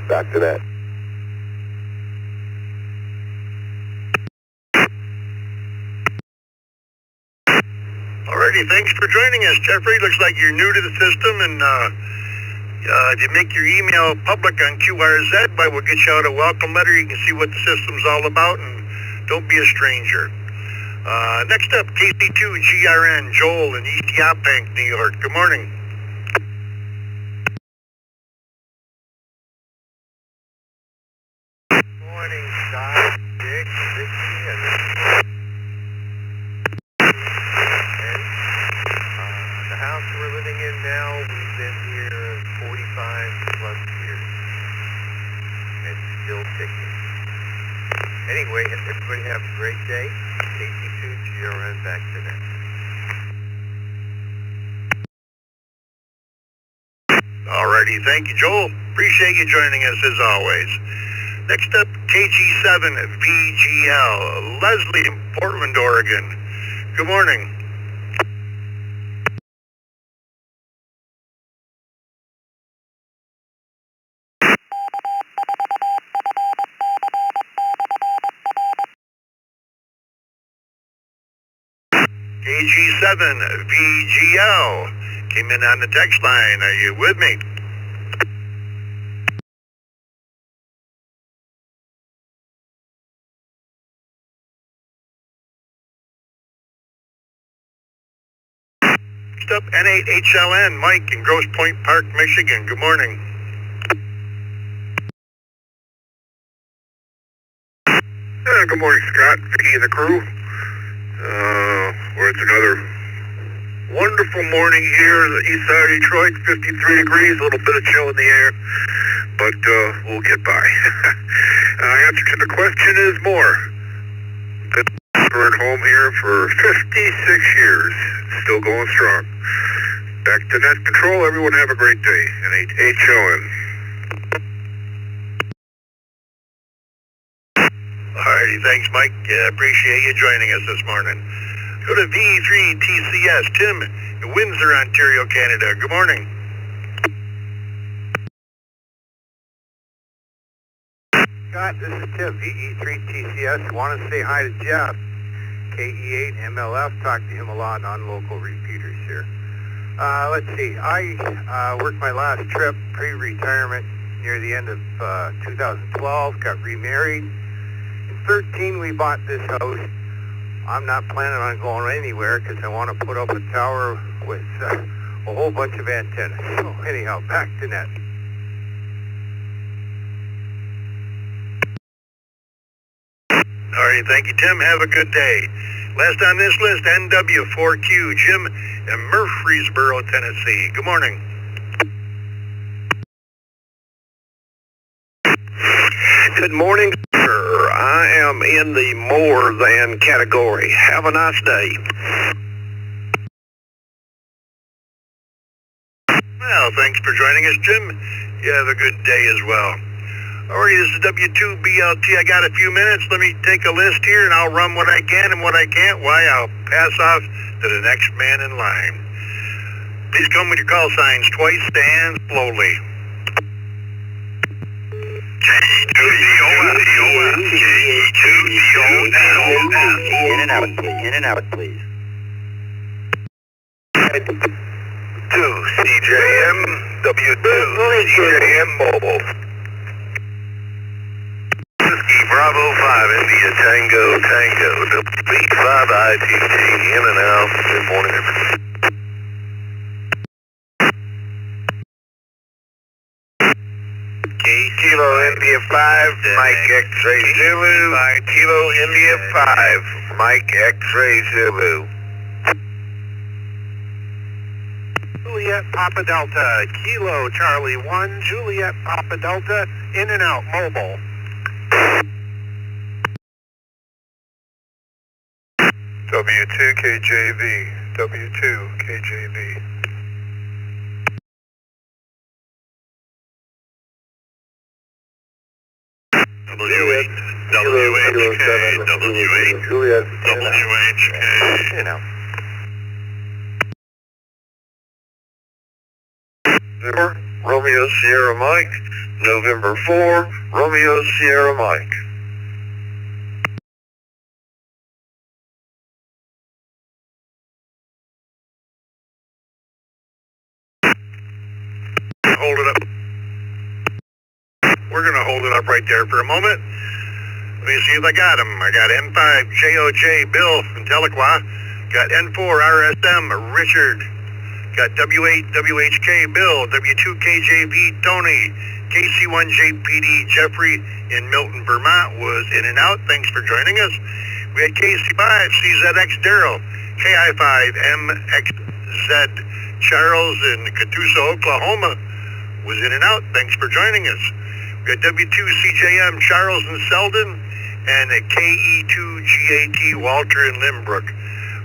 Back to that. Alrighty, thanks for joining us, Jeffrey. Looks like you're new to the system, and if you make your email public on QRZ, we'll get you out a welcome letter. You can see what the system's all about, and don't be a stranger. Next up, KC2GRN, Joel in East Yaphank, New York. Good morning. Morning, Scott, Dick, Vicky, and the house we're living in now, we've been here 45 plus years. It's still ticking. Anyway, everybody have a great day. KC2GRN back to that. Alrighty, thank you, Joel. Appreciate you joining us as always. Next up, KG7VGL, Leslie in Portland, Oregon. Good morning. KG7VGL came in on the text line. Are you with me? Next up, N8HLN, Mike in Grosse Pointe Park, Michigan. Good morning. Good morning, Scott, Vicky, and the crew. It's another wonderful morning here in the east side of Detroit, 53 degrees, a little bit of chill in the air, but we'll get by. Answer to the question is more. We're at home here for 56 years, still going strong. Back to net control, everyone have a great day, and HON. Alrighty, thanks, Mike. Appreciate you joining us this morning. Go to V3TCS, Tim in Windsor, Ontario, Canada. Good morning. Scott, this is Tim, VE3TCS. Want to say hi to Jeff, KE8MLF. Talk to him a lot on local repeaters here. Let's see, I worked my last trip, pre-retirement, near the end of 2012, got remarried. In 13, we bought this house. I'm not planning on going anywhere because I want to put up a tower with a whole bunch of antennas. So anyhow, back to net. All right, thank you, Tim. Have a good day. Last on this list, NW4Q, Jim in Murfreesboro, Tennessee. Good morning. Good morning, sir. I am in the more than category. Have a nice day. Well, thanks for joining us, Jim. You have a good day as well. Alrighty, this is W2BLT. I got a few minutes. Let me take a list here, and I'll run what I can and what I can't. Why, I'll pass off to the next man in line. Please come with your call signs twice and slowly. In and out, please. In and out, please. 2 CJM, W2 CJM Mobile. Whiskey Bravo 5 India Tango W5 ITT in and out. Good morning, everybody. Kilo India 5, Mike X-Ray Zulu. Kilo India 5, Mike X-Ray Zulu. Juliet Papa Delta, Kilo Charlie 1, Juliet Papa Delta, in and out, mobile. W2KJV, W2KJV. WHK, you know. Romeo Sierra Mike, November 4, Romeo Sierra Mike. Hold it up. We're going to hold it up right there for a moment. Let me see if I got him. I got N5 JOJ Bill from Tahlequah. Got N4 RSM Richard. Got W8 WHK Bill. W2KJV Tony. KC1JPD Jeffrey in Milton, Vermont was in and out. Thanks for joining us. We had KC5 CZX Daryl. KI5MXZ Charles in Catoosa, Oklahoma was in and out. Thanks for joining us. We got W2CJM Charles in Selden and a KE2GAT Walter in Limbrook.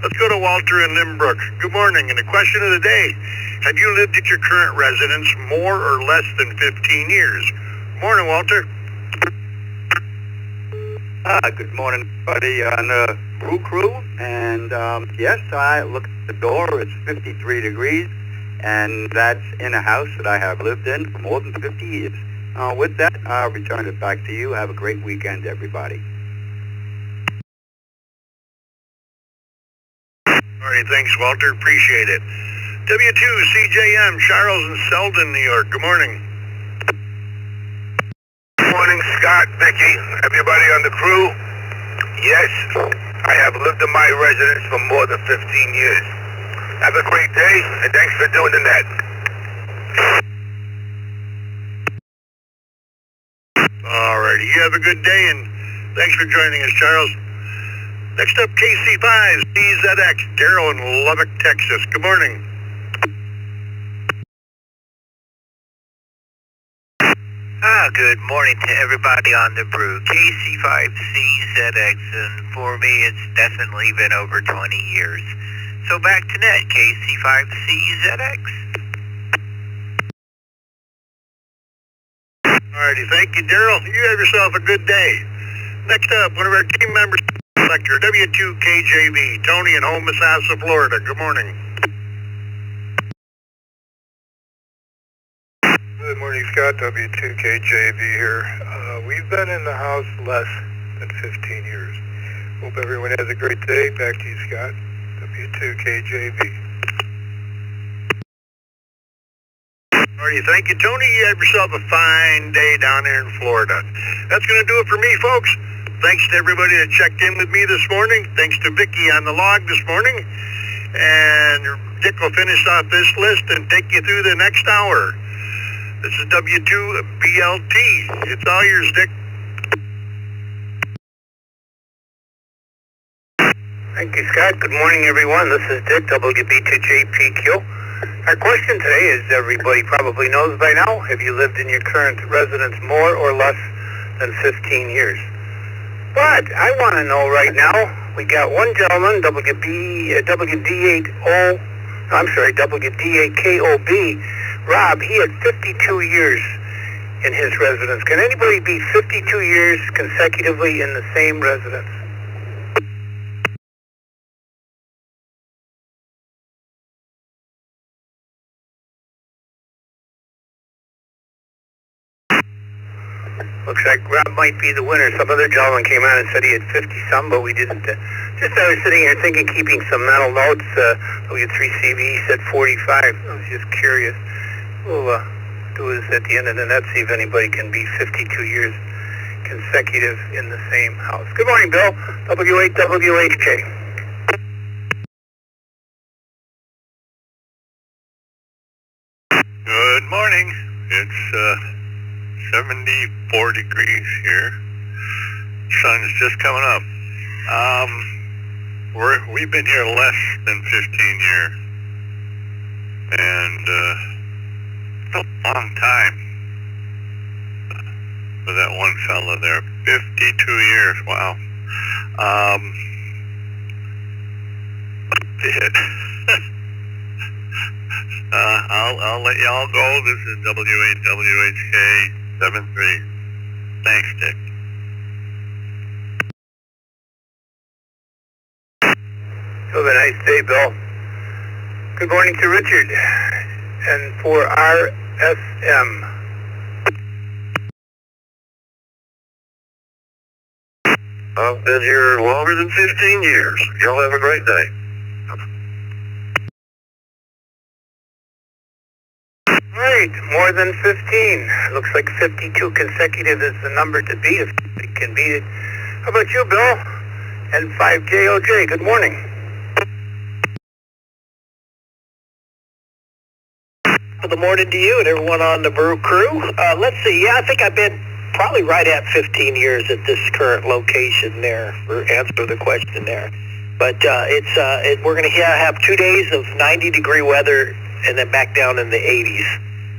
Let's go to Walter in Limbrook. Good morning. And the question of the day, have you lived at your current residence more or less than 15 years? Morning, Walter. Good morning, buddy, on the Brew Crew. And yes, I look at the door. It's 53 degrees, and that's in a house that I have lived in for more than 50 years. With that, I'll return it back to you. Have a great weekend, everybody. All right, thanks, Walter. Appreciate it. W2CJM Charles in Selden, New York. Good morning. Good morning, Scott, Vicky, everybody on the crew. Yes, I have lived in my residence for more than 15 years. Have a great day, and thanks for doing the net. All righty, you have a good day, and thanks for joining us, Charles. Next up, KC5 CZX Daryl in Lubbock, Texas. Good morning. Good morning to everybody on the brew. KC5CZX, and for me, it's definitely been over 20 years. So back to net, KC5CZX. Alrighty, thank you, Daryl. You have yourself a good day. Next up, one of our team members, Reflector W2KJV, Tony in Homosassa, Florida. Good morning. Good morning, Scott. W2KJV here. We've been in the house less than 15 years. Hope everyone has a great day. Back to you, Scott. W2KJV. Alrighty, thank you, Tony. You have yourself a fine day down there in Florida. That's going to do it for me, folks. Thanks to everybody that checked in with me this morning. Thanks to Vicky on the log this morning. And Dick will finish off this list and take you through the next hour. This is W2BLT. It's all yours, Dick. Thank you, Scott. Good morning, everyone. This is Dick, WB2JPQ. Our question today is, everybody probably knows by now, have you lived in your current residence more or less than 15 years? But I want to know right now, we got one gentleman, WDAKOB, Rob, he had 52 years in his residence. Can anybody be 52 years consecutively in the same residence? Looks like Rob might be the winner. Some other gentleman came out and said he had 50-some, but we didn't. Just I was sitting here thinking, keeping some mental notes. W3CV said 45. I was just curious. We'll do this at the end of the net, see if anybody can be 52 years consecutive in the same house. Good morning, Bill. W8WHK. Good morning. It's 74 degrees here. Sun's just coming up. We've been here less than 15 years. And it's a long time for that one fella there. 52 years, wow. I'll let y'all go. This is W8WHK 73. Thanks, Dick. Have a nice day, Bill. Good morning to Richard. And for RSM. I've been here longer than 15 years. Y'all have a great day. Right, more than 15. Looks like 52 consecutive is the number to beat if it can beat it. How about you, Bill? And 5JOJ, good morning. Good morning to you and everyone on the Brew crew. Let's see, I think I've been probably right at 15 years at this current location there, for answer the question there. But we're going to have 2 days of 90-degree weather and then back down in the 80s.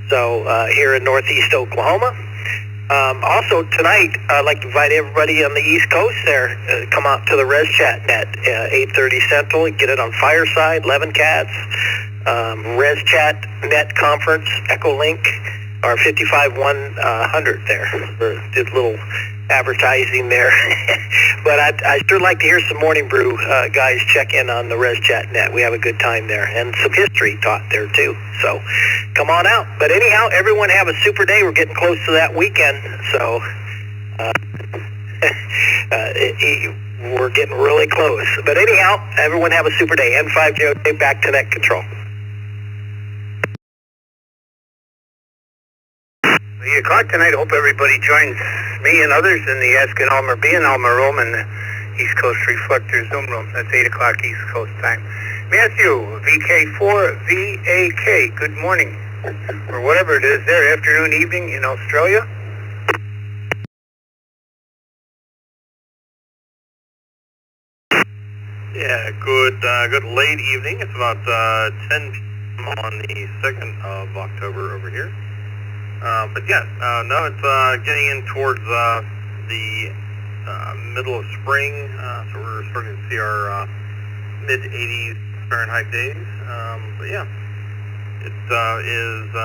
So here in northeast Oklahoma. Also tonight, I'd like to invite everybody on the East Coast there, come out to the Res Chat Net, 8:30 Central, get it on Fireside, 11 Cats, Res Chat Net Conference, Echo Link, or 55100 there. Did a little advertising there. But I'd sure like to hear some Morning Brew guys check in on the Res Chat Net. We have a good time there, and some history taught there too. So come on out. But anyhow, everyone have a super day. We're getting close to that weekend, so we're getting really close. But anyhow, everyone have a super day. N5 back to net control. 8 o'clock tonight. Hope everybody joins me and others in the Ask an Elmer, Be an Elmer room in the East Coast Reflector Zoom room. That's 8 o'clock East Coast time. Matthew, VK4VAK, good morning. Or whatever it is there, afternoon, evening in Australia. Yeah, good late evening. It's about 10 p.m. on the 2nd of October over here. But yeah, no, it's getting in towards the middle of spring, so we're starting to see our mid-80s Fahrenheit days. But yeah, it is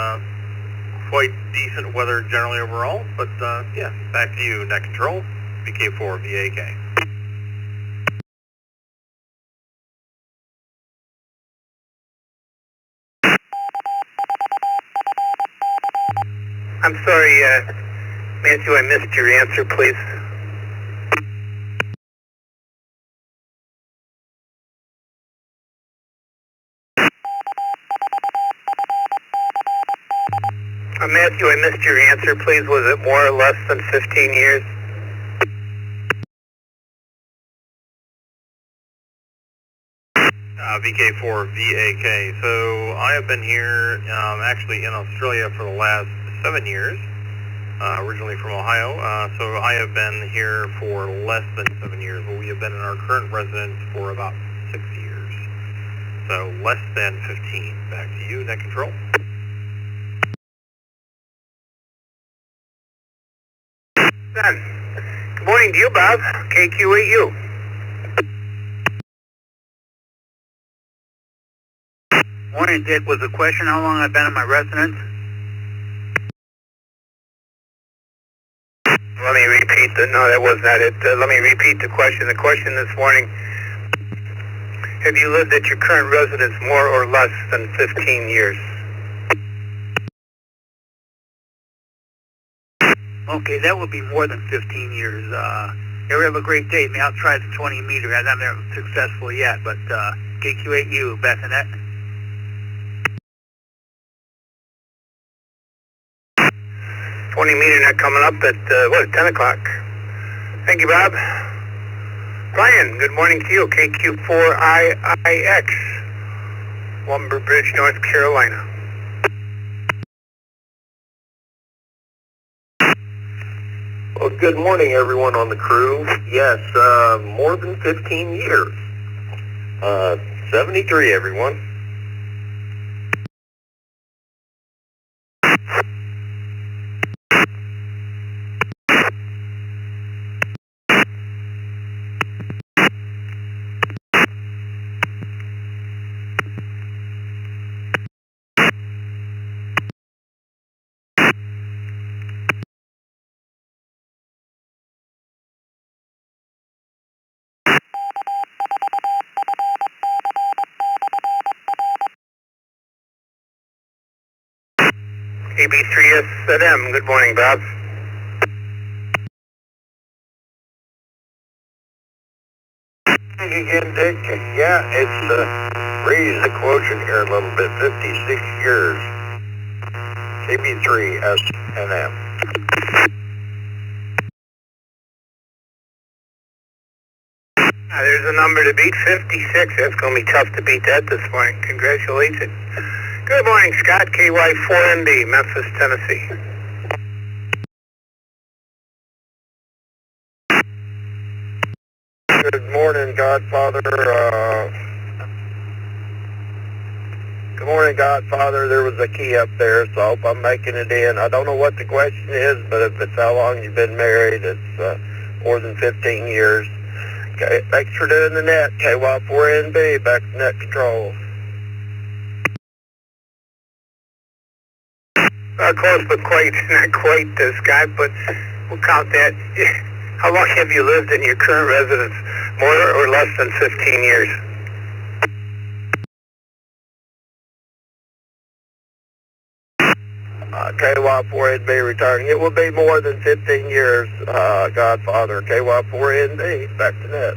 quite decent weather generally overall. But yeah, back to you, Net Control, VK4VAK. I'm sorry, Matthew, I missed your answer, please. Matthew, I missed your answer, please. Was it more or less than 15 years? VK4VAK. So I have been here actually in Australia for the last 7 years, originally from Ohio. So I have been here for less than 7 years, but we have been in our current residence for about 6 years. So less than 15. Back to you, net control. Good morning to you, Bob. KQ8U. Morning, Dick. Was the question how long I've been in my residence? Let me repeat no, that was not it. Let me repeat the question. The question this morning, have you lived at your current residence more or less than 15 years? Okay, that would be more than 15 years. Everybody have a great day. May I'll try the 20 meter. I'm not successful yet, but KQ8U, back in that. 20 meter not coming up at, 10 o'clock. Thank you, Bob. Brian, good morning to you. KQ4IIX, Lumber Bridge, North Carolina. Well, good morning, everyone on the crew. Yes, more than 15 years. 73, everyone. AB3SM, good morning, Bob. Again, Dick. Yeah, it's raised the quotient here a little bit. 56 years. AB3SM. There's a number to beat, 56. That's going to be tough to beat that this morning. Congratulations. Good morning, Scott. KY4MB, Memphis, Tennessee. Good morning, Godfather. Good morning, Godfather. There was a key up there, so I hope I'm making it in. I don't know what the question is, but if it's how long you've been married, it's more than 15 years. Okay, thanks for doing the net. KY4NB, back to net control. Close, but not quite, Scott, but we'll count that. How long have you lived in your current residence? More or less than 15 years? KY4NB returning. It will be more than 15 years, Godfather. KY4NB, back to net.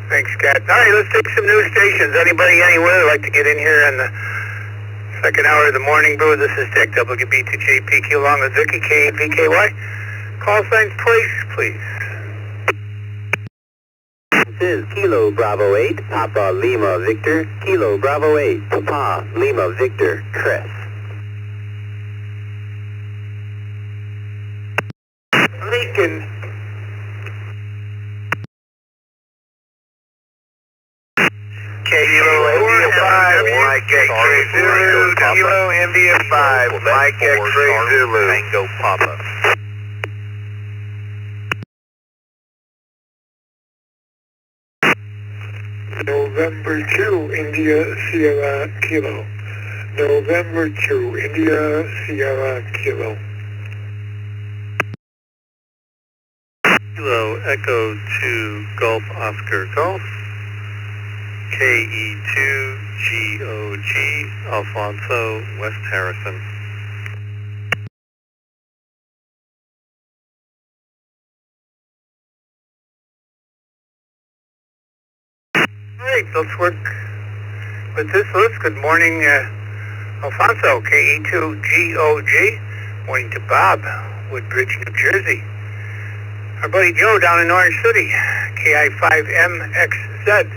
Thanks, Scott. All right, let's take some new stations. Anybody, anywhere, like to get in here in the second hour of the morning brew? This is Dick, WB2JPQ, along with Vicky, KVKY. Call signs, please. This is Kilo Bravo 8, Papa Lima Victor, Kilo Bravo 8, Papa Lima Victor, Chris. Lincoln. Kilo India 5, Mike X-Ray Zulu, Kilo India 5, Mike X-Ray Zulu. Tango Papa. November 2, India Sierra Kilo. November 2, India Sierra Kilo. Kilo Echo 2 Golf Oscar Golf. KE2GOG Alfonso West Harrison. All right, let's work with this list. Good morning, Alfonso, KE2GOG. Morning to Bob, Woodbridge, New Jersey. Our buddy Joe down in Orange City, KI5MXZ.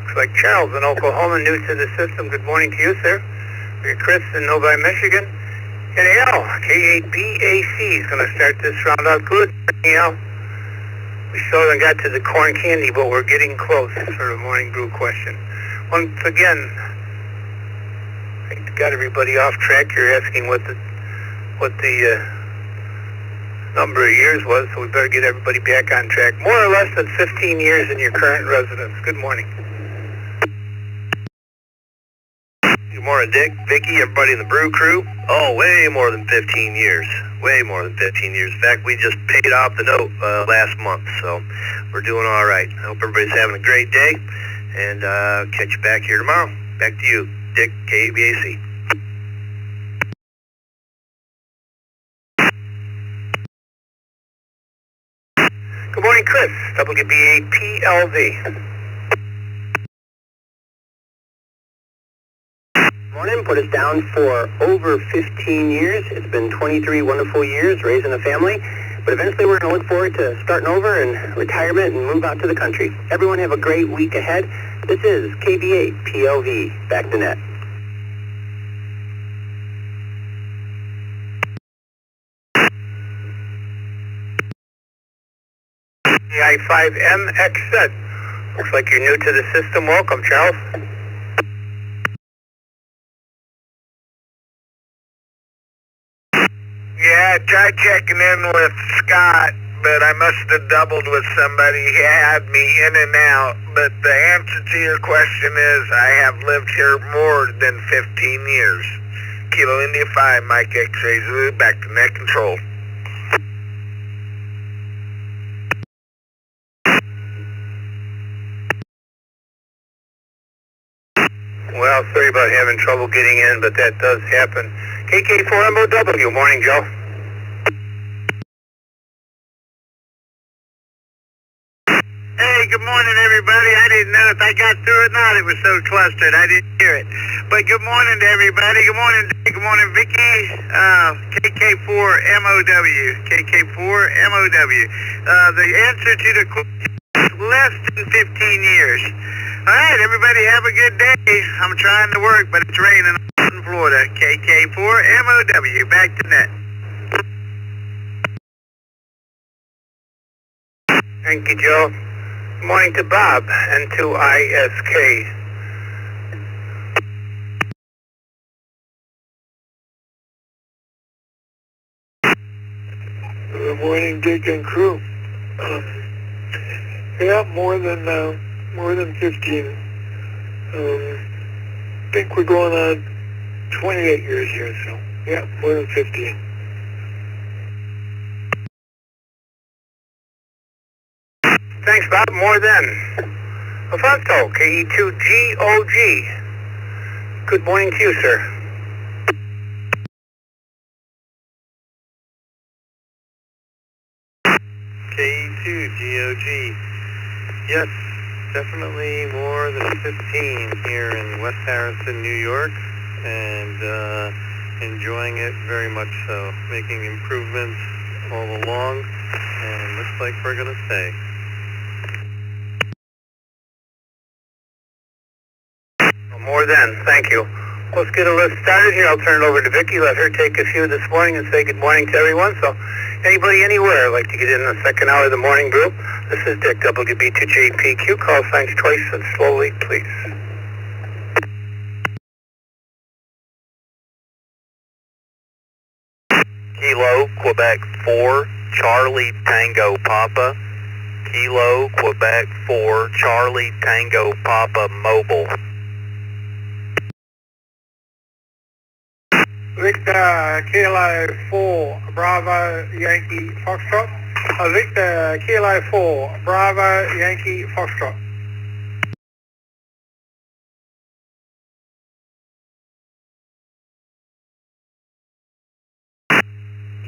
Looks like Charles in Oklahoma, new to the system. Good morning to you, sir. We got Chris in Novi, Michigan. And Al, K8BAC is going to start this round out good. Al. We still haven't got to the corn candy, but we're getting close for the morning brew question. Once again, I got everybody off track. You're asking what the number of years was, so we better get everybody back on track. More or less than 15 years in your current residence. Good morning. Good morning, Dick, Vicky, everybody in the brew crew. Oh, way more than 15 years. Way more than 15 years. In fact, we just paid off the note last month, so we're doing all right. I hope everybody's having a great day, and catch you back here tomorrow. Back to you, Dick, KBAC. Good morning, Chris, WBAPLV. Morning, put us down for over 15 years. It's been 23 wonderful years raising a family, but eventually we're going to look forward to starting over and retirement and move out to the country. Everyone have a great week ahead. This is KBA PLV, back to net. I5MXZ. Looks like you're new to the system. Welcome, Charles. Yeah, I tried checking in with Scott, but I must have doubled with somebody. He had me in and out. But the answer to your question is I have lived here more than 15 years. Kilo India 5, Mike X-Ray Zulu, back to net control. Well, sorry about having trouble getting in, but that does happen. KK4MOW, morning, Joe. Hey, good morning, everybody. I didn't know if I got through or not. It was so clustered. I didn't hear it. But good morning to everybody. Good morning, Dave. Good morning, Vicky. KK4MOW. KK4MOW. The answer to the question is less than 15 years. All right, everybody have a good day. I'm trying to work, but it's raining in Florida. KK4MOW. Back to net. Thank you, Joe. Good morning to Bob and to ISK. Good morning, Dick and crew. Yeah, more than 15. I think we're going on 28 years here, so yeah, more than 15. Thanks, Bob. More than. Alfonso, KE2GOG. Good morning to you, sir. KE2GOG. Yes, definitely more than 15 here in West Harrison, New York, and enjoying it very much so. Making improvements all along, and looks like we're going to stay. More than, thank you. Let's get a list started here. I'll turn it over to Vicky. Let her take a few this morning and say good morning to everyone. So anybody anywhere like to get in the second hour of the morning brew? This is Dick, WB2JPQ. Call signs twice and slowly, please. Kilo, Quebec 4, Charlie Tango Papa. Kilo, Quebec 4, Charlie Tango Papa Mobile. Victor Kilo 4, Bravo Yankee Foxtrot. Victor Kilo 4, Bravo Yankee Foxtrot.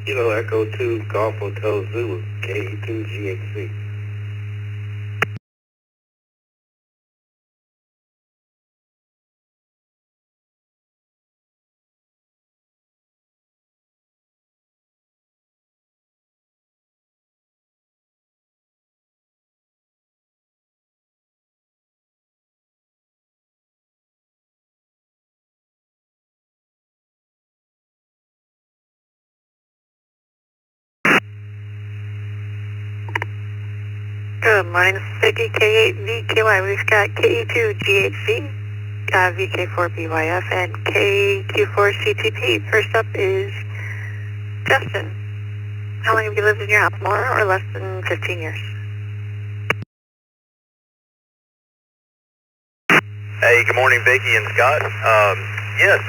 Kilo Echo 2, Golf Hotel Zulu, KE2GHC. Good morning, this is Vicky, K8VKY. We've got KE2GHC, VK4BYF, and KQ4CTP. First up is Justin. How long have you lived in your house? More or less than 15 years? Hey, good morning, Vicki and Scott.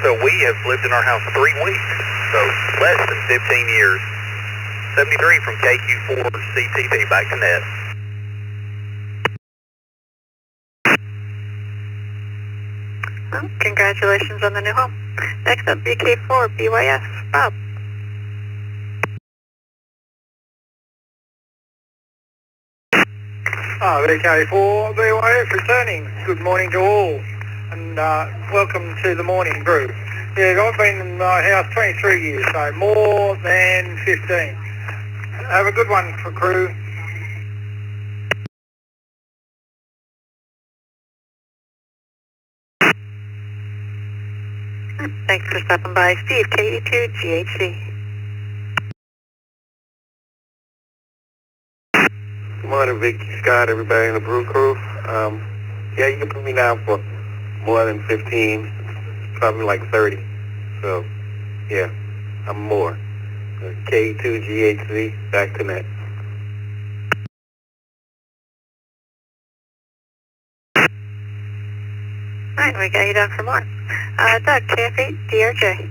So we have lived in our house 3 weeks, so less than 15 years. 73 from KQ4CTP, back to net. Well, congratulations on the new home. Next up, VK4BYF. Bob. VK4BYF returning. Good morning to all, and welcome to the Morning Brew. Yeah, I've been in my house 23 years, so more than 15. Have a good one for crew. Thanks for stopping by. Steve, KE2GHC. Good morning, Vicky, Scott, everybody in the Brew Crew. Yeah, you can put me down for more than 15, probably like 30. So, yeah, I'm more. K2GHC, back to net. Alright, we got you down for more. Doug, KF8DRJ.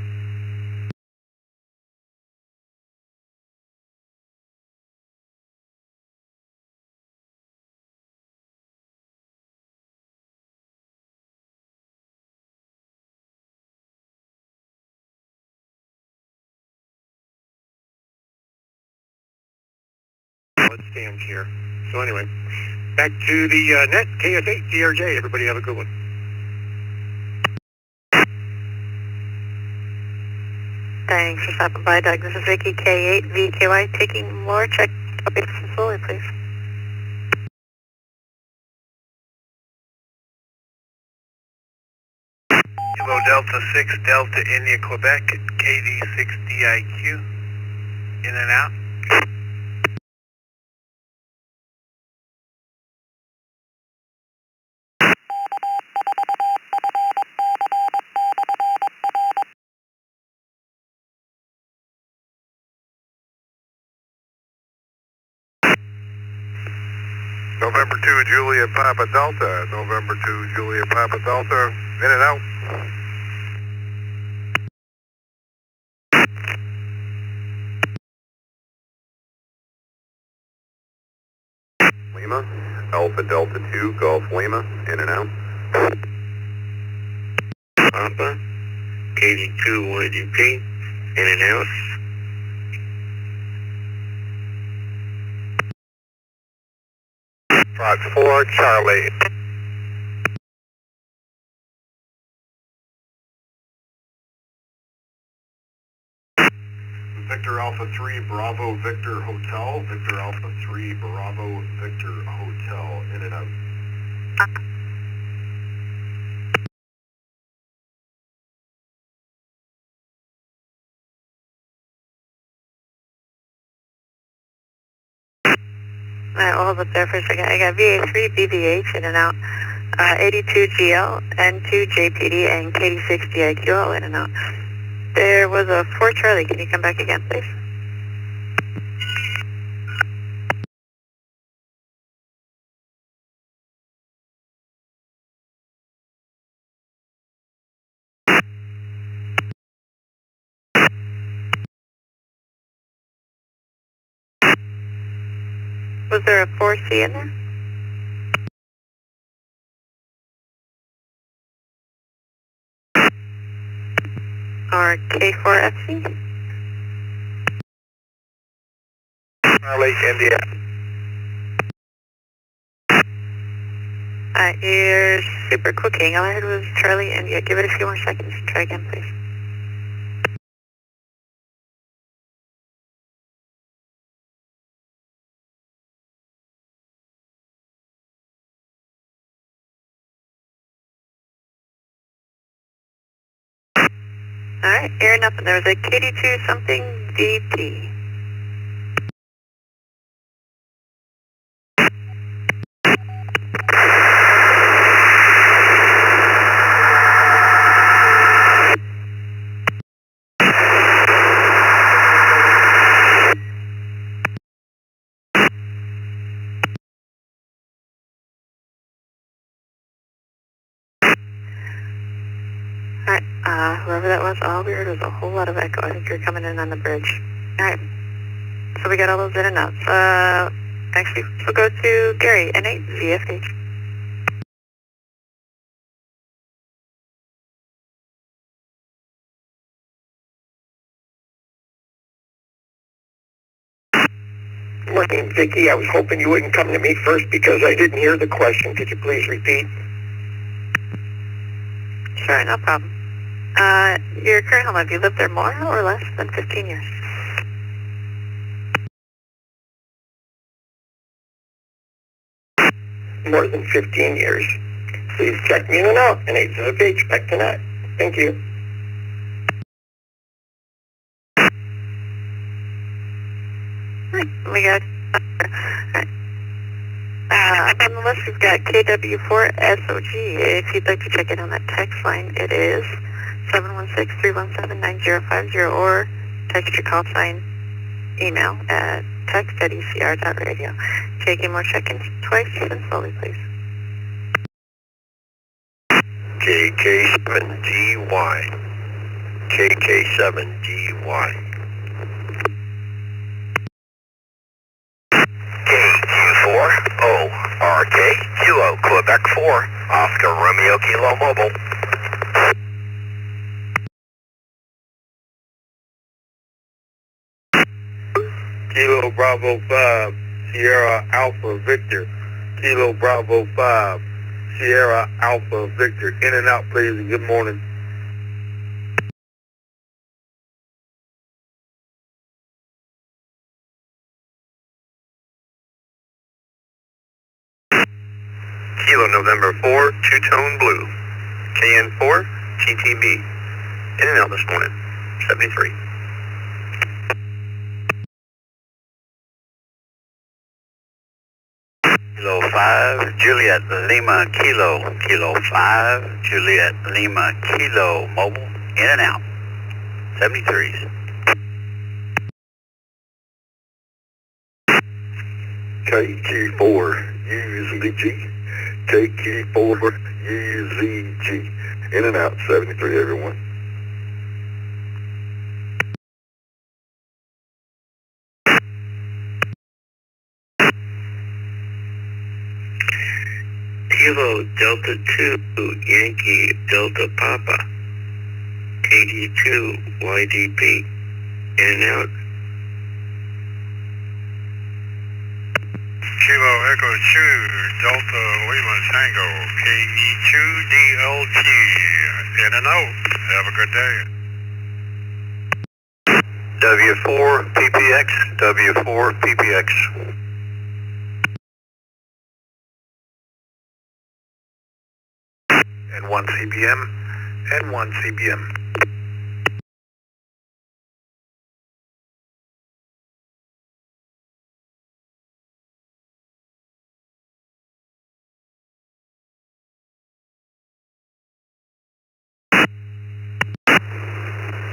Let's stand here. So anyway, back to the net, KF8DRJ. Everybody have a good one. Thanks for stopping by, Doug. This is Vicky, K8VKY, taking more. Check updates slowly, please. Kilo Delta 6, Delta India, Quebec, KD6DIQ, in and out. November 2, Juliet Papa Delta, November 2, Juliet Papa Delta, in and out. Lima, Alpha Delta 2, Golf Lima, in and out. Papa, KD2 1GP, in and out. Fox 4, Charlie. Victor Alpha 3, Bravo Victor Hotel, Victor Alpha 3, Bravo Victor Hotel, in and out. Alright, we'll hold up there for a second. I got VA3, BVH, in and out. 82GL, N2, JPD, and KD6DIQ, all in and out. There was a 4 Charlie. Can you come back again, please? Was there a 4C in there? Or K4FC? Charlie, India. You're super cooking. All I heard was Charlie, India. Give it a few more seconds. Try again, please. Alright, hearing nothing. There was a KD2 something DP. Whoever that was, all we heard was a whole lot of echo. I think you're coming in on the bridge. All right. So we got all those in and outs. Next we'll go to Gary, N8, VFH. Morning, Vicki. I was hoping you wouldn't come to me first because I didn't hear the question. Could you please repeat? Sure, no problem. Your current home, have you lived there more or less than 15 years? More than 15 years. Please check me in and out. And HFH, back tonight. Thank you. We got, on the list we've got KW4SOG. If you'd like to check in on that text line, it is 716-317-9050 or text your call sign email at text@ecr.radio. Taking more check-ins twice and slowly, please. KK7GY. KK7GY. KQ4ORK, Kilo, Quebec 4, Oscar Romeo Kilo Mobile. Kilo Bravo 5, Sierra Alpha Victor. Kilo Bravo 5, Sierra Alpha Victor. In and out, please, and good morning. Kilo November 4, two-tone blue. KN4, TTB. In and out this morning, 73. Kilo 5, Juliet Lima Kilo. Kilo 5, Juliet Lima Kilo Mobile. In and out, 73s. KQ4 UZG. KQ4 UZG. In and out, 73, everyone. Kilo Delta 2, Yankee Delta Papa. KD2 YDP. In and out. Kilo Echo 2, Delta Lima Tango, KE2DLT. In and out. Have a good day. W4 PPX, W4 PPX. N1 CBM, N1 CBM.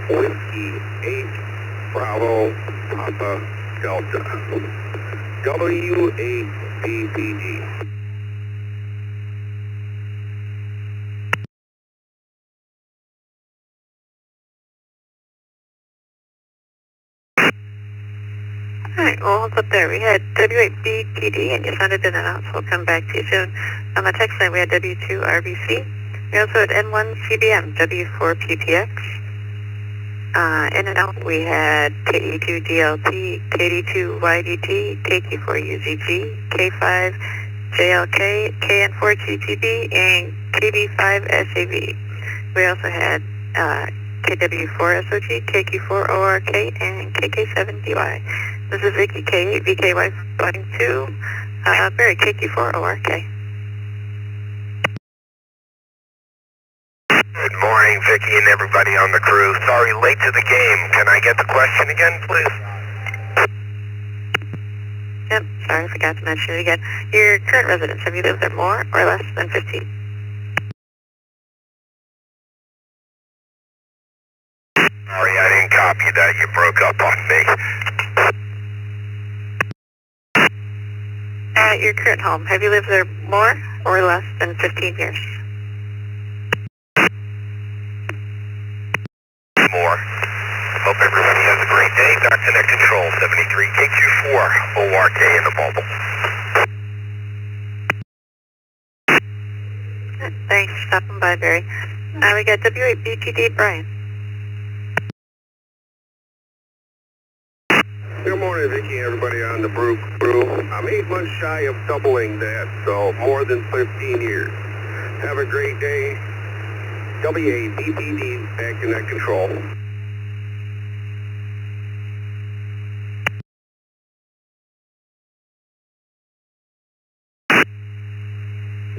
Whiskey 8 Bravo Papa Delta. W8BPG. Alright, well, hold up there. We had W8BTD, and you sounded in and out, so we'll come back to you soon. On the text line, we had W2RBC. We also had N1CBM, W4PPX. In and out, we had KE2DLT, KD2YDT, KQ4UZG, K5JLK, KN4TTB, and KB5SAV. We also had KW4SOG, KQ4ORK, and KK7DY. This is Vicky K8, VKY flying to Barry, KQ4ORK. Good morning, Vicky and everybody on the crew. Sorry, late to the game. Can I get the question again, please? Yep, sorry, I forgot to mention it again. Your current residence, have you lived there more or less than 15? Sorry, I didn't copy that. You broke up on me. At your current home, have you lived there more or less than 15 years? Hope everybody has a great day. Back to net control, 73 KQ4 ORK in the bubble. Thanks for stopping by, Barry. We got W8BTD Brian. Good morning, Vicki, everybody on the Brew Crew. I'm 8 months shy of doubling that, so more than 15 years. Have a great day. WABTD, back to net control.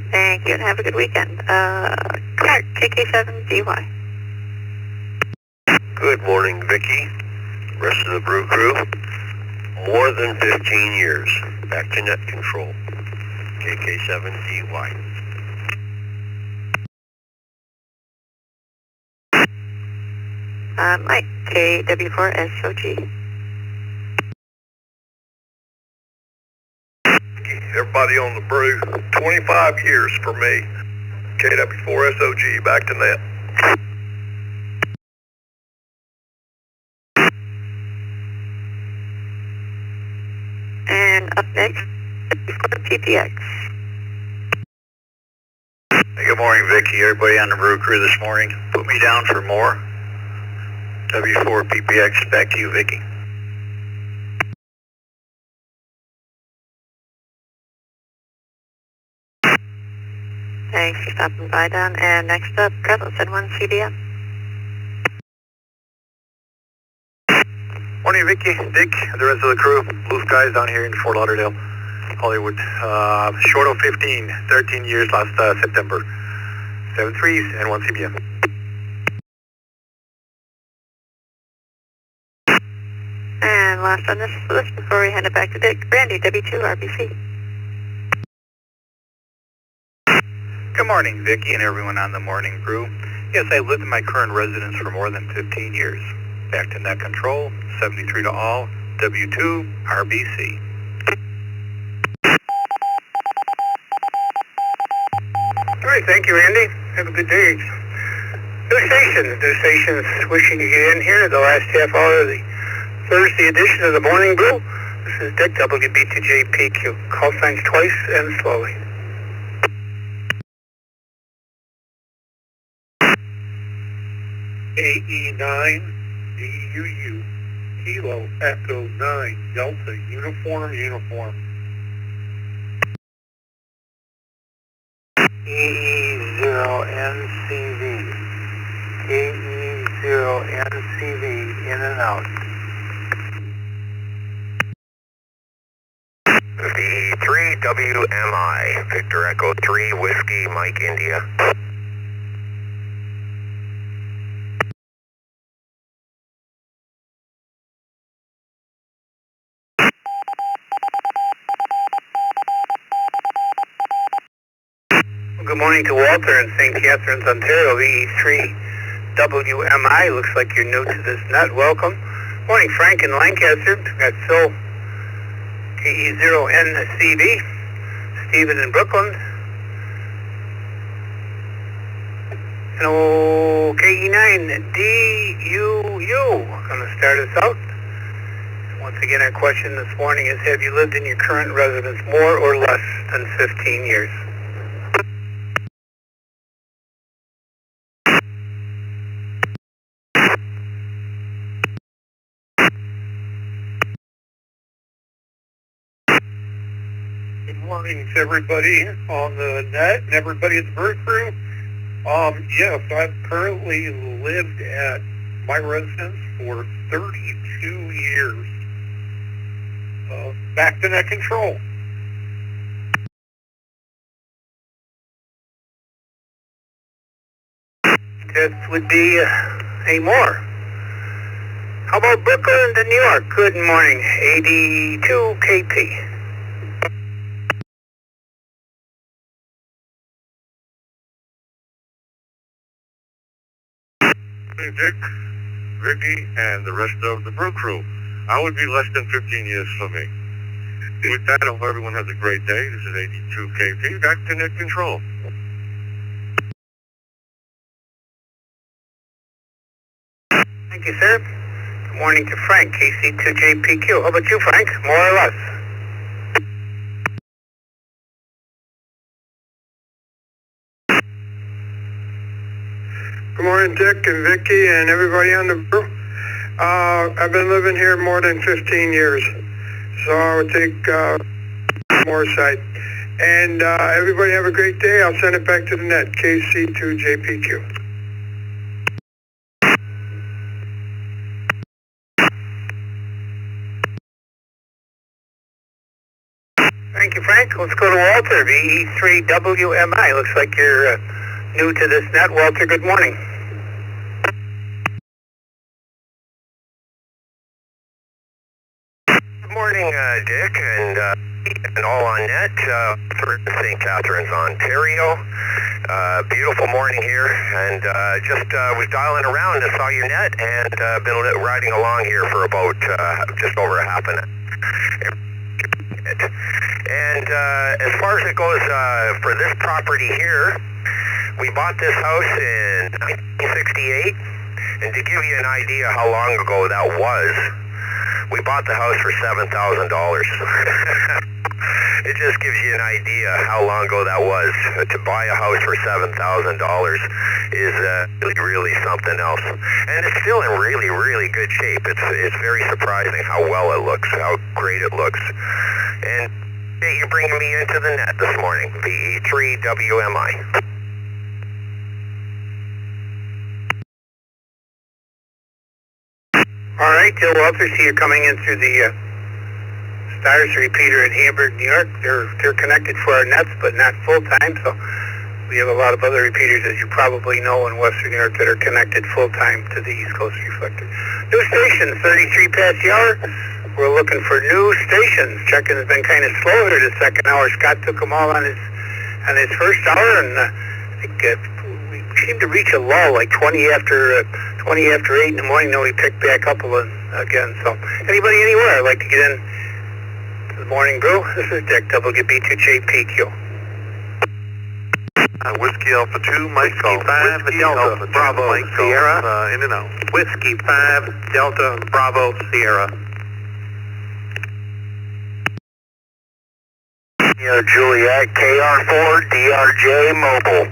Thank you, and have a good weekend. Clark, KK7DY. Good morning, Vicki. Rest of the Brew Crew. More than 15 years. Back to net control. KK7DY. Mike, KW4SOG. Everybody on the Brew, 25 years for me. KW4SOG, back to net. And up next, PPX. Hey, good morning, Vicki. Everybody on the Brew Crew this morning. Put me down for more. W4 PPX, back to you, Vicki. Thanks for stopping by, Don. And next up, Gretel, N1 CBM. Morning, Vicki, Dick, the rest of the crew. Blue skies down here in Fort Lauderdale, Hollywood. Short of 15, 13 years last September. 7-3s and 1 CBM. And last on this list before we hand it back to Dick, Randy, W2 RBC. Good morning, Vicki and everyone on the morning brew. Yes, I've lived in my current residence for more than 15 years. Back to net control, 73 to all, W2 RBC. All right, thank you, Randy. Have a good day. New stations wishing to get in here the last half hour of the Thursday edition of the Morning Brew. This is Dick, WB2JPQ. Call signs twice and slowly. AE9, DUU, Kilo Echo 9, Delta, uniform. AE0NCV, AE0NCV, in and out. V3WMI, Victor Echo 3, Whiskey, Mike, India. Good morning to Walter in St. Catharines, Ontario, VE3WMI. Looks like you're new to this net. Welcome. Morning, Frank in Lancaster. Got Phil, KE0NCV. Stephen in Brooklyn. And KE9DUU. Going to start us out. Once again, our question this morning is, have you lived in your current residence more or less than 15 years? Good morning to everybody on the net and everybody at the Brew Crew. Yes, I've currently lived at my residence for 32 years. Back to net control. That would be a more. How about Brooklyn to New York? Good morning, 82 KP. Hey, Dick, Ricky, and the rest of the Brew Crew. I would be less than 15 years for me. With that, I hope everyone has a great day. This is 82 KP, back to net control. Thank you, sir. Morning to Frank, KC2JPQ. How about you, Frank? More or less? Good morning, Dick and Vicky and everybody on the brew. I've been living here more than 15 years, so I would take more side. And everybody have a great day. I'll send it back to the net, KC2JPQ. Thank you, Frank. Let's go to Walter, VE3WMI. Looks like you're new to this net. Walter, good morning. Good morning, Dick, and all on net. For St. Catharines, Ontario. Beautiful morning here, and just was dialing around and saw your net, and been riding along here for about just over a half an hour. And as far as it goes for this property here, we bought this house in 1968, and to give you an idea how long ago that was, we bought the house for $7,000. It just gives you an idea how long ago that was. To buy a house for $7,000 is really something else. And it's still in really, really good shape. It's very surprising how well it looks, how great it looks. And you're bringing me into the net this morning, VE3WMI. All right, Joe Walter, see you're coming in through the Stars repeater in Hamburg, New York. They're connected for our nets, but not full time. So we have a lot of other repeaters, as you probably know, in Western New York that are connected full time to the East Coast Reflector. New station, 33 past the hour. We're looking for new stations. Checking has been kind of slow here the second hour. Scott took them all on his first hour, and I think we seemed to reach a lull like 20 after 8 in the morning. Then we picked back up again. So anybody anywhere, I'd like to get in to the morning brew. This is Dick, WB2JPQ. Whiskey Alpha 2, Mike Golf. Whiskey 5 Delta Bravo Sierra. In and out. Whiskey 5 Delta Bravo Sierra. Juliet KR4 DRJ Mobile.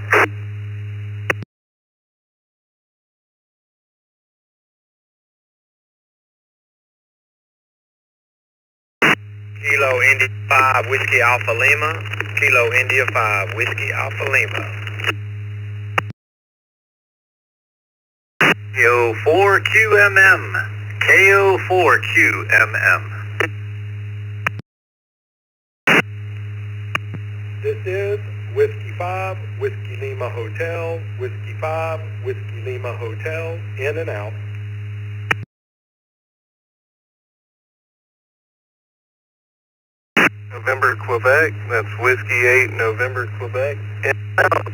Kilo India 5 Whiskey Alpha Lima. Kilo India 5 Whiskey Alpha Lima. KO4QMM. KO4QMM. This is Whiskey 5, Whiskey Lima Hotel, Whiskey 5, Whiskey Lima Hotel, in and out. November, Quebec. That's Whiskey 8, November, Quebec. In and out.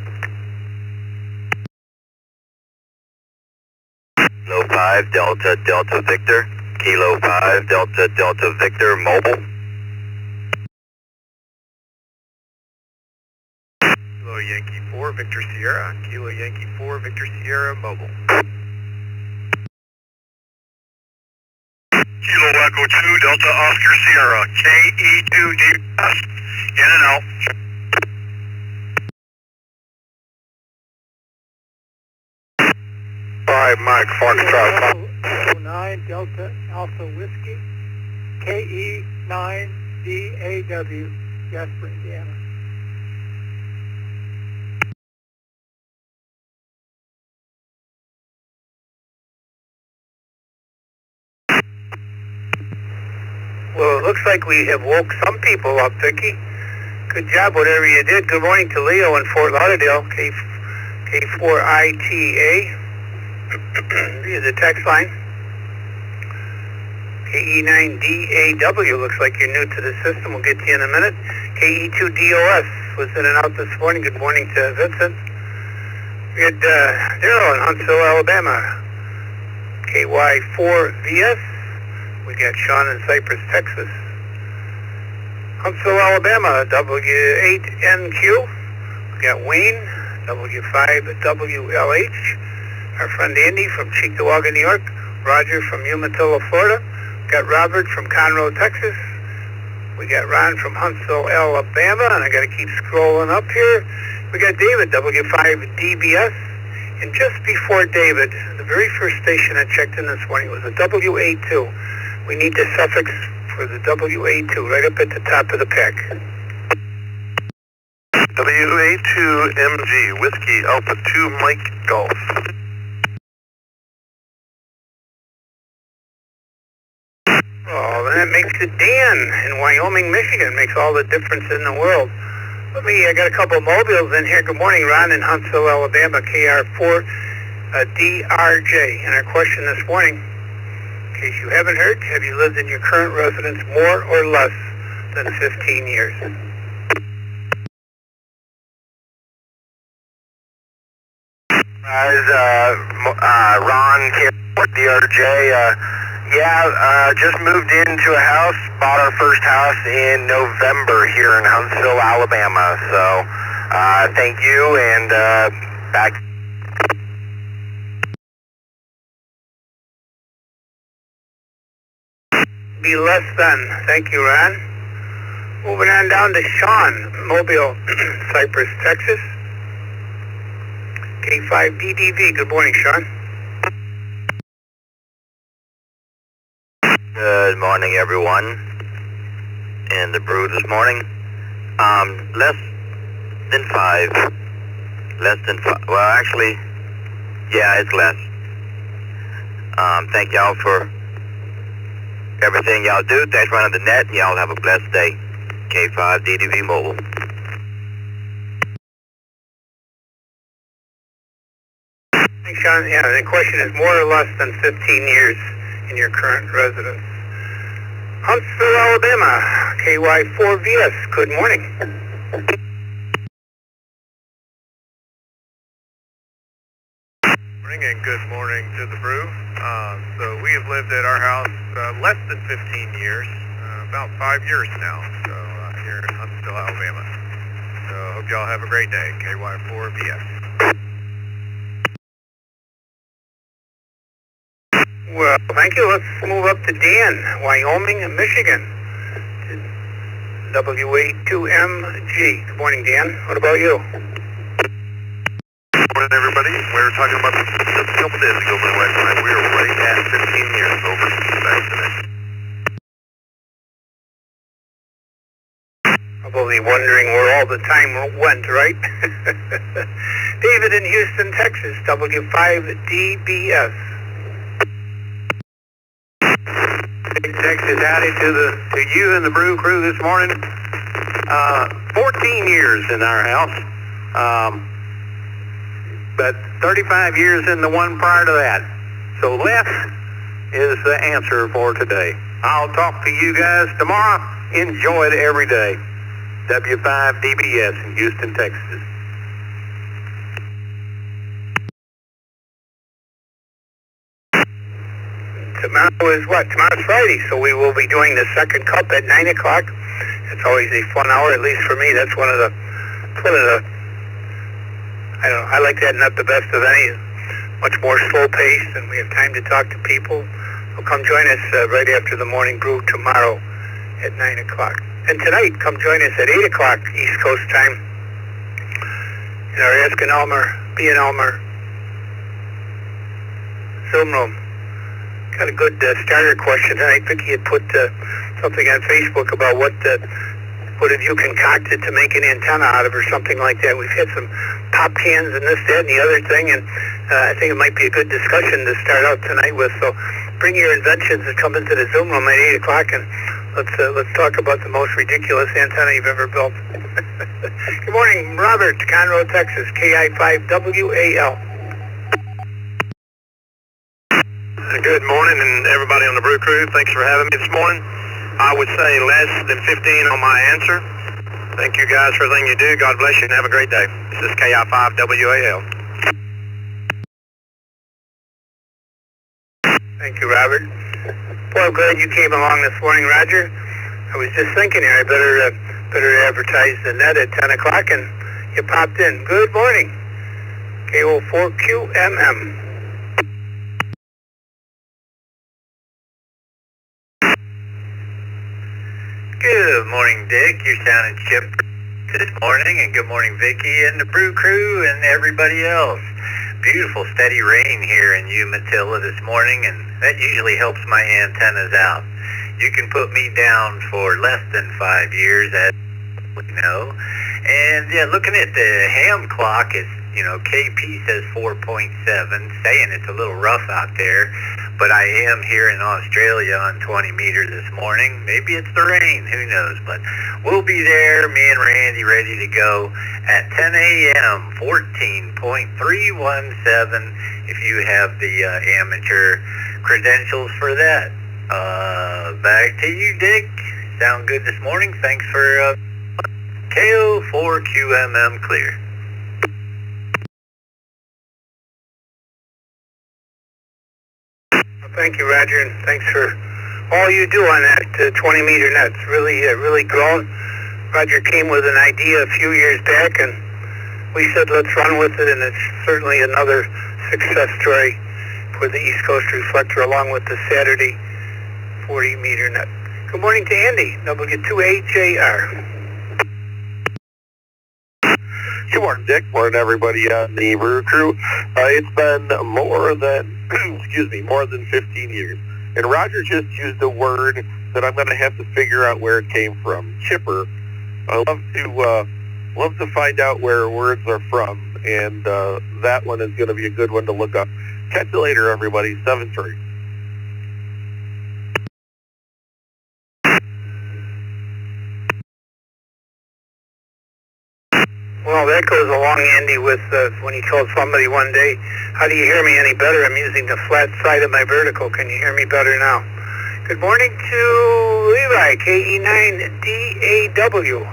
Kilo 5 Delta Delta Victor. Kilo 5 Delta Delta Victor Mobile. Kilo Yankee 4 Victor Sierra. Kilo Yankee 4 Victor Sierra Mobile. Kilo Echo 2 Delta Oscar Sierra. KE2DS. In and out. 5 Mike Foxtrot. 9 Delta Alpha Whiskey, KE9DAW, Jasper, Indiana. Well, it looks like we have woke some people up, Vicky. Good job, whatever you did. Good morning to Leo in Fort Lauderdale, K4ITA. Via the text line. KE9DAW, looks like you're new to the system. We'll get to you in a minute. KE2DOS was in and out this morning. Good morning to Vincent. We had Daryl in Huntsville, Alabama. KY4VS. We got Sean in Cypress, Texas. Huntsville, Alabama, W8NQ. We got Wayne, W5WLH. Our friend Andy from Cheektowaga, New York. Roger from Umatilla, Florida. Got Robert from Conroe, Texas. We got Ron from Huntsville, Alabama, and I got to keep scrolling up here. We got David, W5DBS, and just before David, the very first station I checked in this morning was a WA2. We need the suffix for the WA2 right up at the top of the pack. WA2MG, Whiskey Alpha 2 Mike Golf. Oh, that makes it Dan in Wyoming, Michigan. Makes all the difference in the world. I got a couple of mobiles in here. Good morning, Ron in Huntsville, Alabama, KR4 DRJ. And our question this morning, in case you haven't heard, have you lived in your current residence more or less than 15 years? Ron, DRJ. Just moved into a house, bought our first house in November here in Huntsville, Alabama. So, thank you, and back. Be less than. Thank you, Ron. Moving on down to Sean, Mobile, Cypress, Texas. K5DDV. Good morning, Sean. Good morning, everyone. In the brew this morning, less than 5. Less than 5. Well, actually, yeah, it's less. Thank y'all for everything y'all do. Thanks for running the net, and y'all have a blessed day. K5DDV Mobile. Thanks, Sean. Yeah, the question is more or less than 15 years in your current residence. Huntsville, Alabama, KY4VS. Good morning. Morning and good morning to the brew. So we have lived at our house less than 15 years, about 5 years now, so here in Huntsville, Alabama. So hope y'all have a great day, KY4VS. Well, thank you. Let's move up to Dan, Wyoming, Michigan. WA2MG. Good morning, Dan. What about you? Good morning, everybody. We were talking about this just a couple days ago, my wife and I. We were right at 15 years over back today. Probably wondering where all the time went, right? David in Houston, Texas, W5DBS. Texas, howdy to you and the brew crew this morning. 14 years in our house, but 35 years in the one prior to that. So less is the answer for today. I'll talk to you guys tomorrow. Enjoy it every day. W5DBS in Houston, Texas. Tomorrow is what? Tomorrow's Friday, so we will be doing the second cup at 9 o'clock. It's always a fun hour, at least for me. That's one of the, I don't know, I like that, not the best of any. Much more slow-paced, and we have time to talk to people. So come join us right after the morning brew tomorrow at 9 o'clock. And tonight, come join us at 8 o'clock East Coast time in our Ask an Elmer, Be an Elmer Zoom room. Got a good starter question tonight. Vicki had put something on Facebook about what have you concocted to make an antenna out of or something like that. We've had some pop cans and this, that, and the other thing, and I think it might be a good discussion to start out tonight with. So bring your inventions and come into the Zoom room at 8 o'clock, and let's talk about the most ridiculous antenna you've ever built. Good morning, Robert, Conroe, Texas, KI5WAL. Good morning, and everybody on the brew crew. Thanks for having me this morning. I would say less than 15 on my answer. Thank you guys for everything you do. God bless you and have a great day. This is KI5WAL. Thank you, Robert. Boy, I'm glad you came along this morning, Roger. I was just thinking here, I better advertise the net at 10 o'clock, and you popped in. Good morning. KO4QMM. Good morning, Dick. You're sounding chipper this morning, and good morning, Vicky and the Brew Crew and everybody else. Beautiful, steady rain here in Umatilla this morning, and that usually helps my antennas out. You can put me down for less than 5 years, as you know. And yeah, looking at the ham clock, it's, you know, KP says 4.7, saying it's a little rough out there. But I am here in Australia on 20 meters this morning. Maybe it's the rain, who knows. But we'll be there, me and Randy, ready to go at 10 a.m., 14.317, if you have the amateur credentials for that. Back to you, Dick. Sound good this morning? Thanks for KO4QMM clear. Thank you, Roger, and thanks for all you do on that 20-meter net. It's really grown. Roger came with an idea a few years back, and we said let's run with it, and it's certainly another success story for the East Coast Reflector, along with the Saturday 40-meter net. Good morning to Andy, W2AJR. Good morning, Dick. Morning, everybody on the Brew Crew. It's been more than, more than 15 years. And Roger just used a word that I'm going to have to figure out where it came from. Chipper. I love to find out where words are from, and that one is going to be a good one to look up. Catch you later, everybody. 7-3. Well, that goes along, Andy, with when he told somebody one day, how do you hear me any better? I'm using the flat side of my vertical. Can you hear me better now? Good morning to Levi, KE9DAW.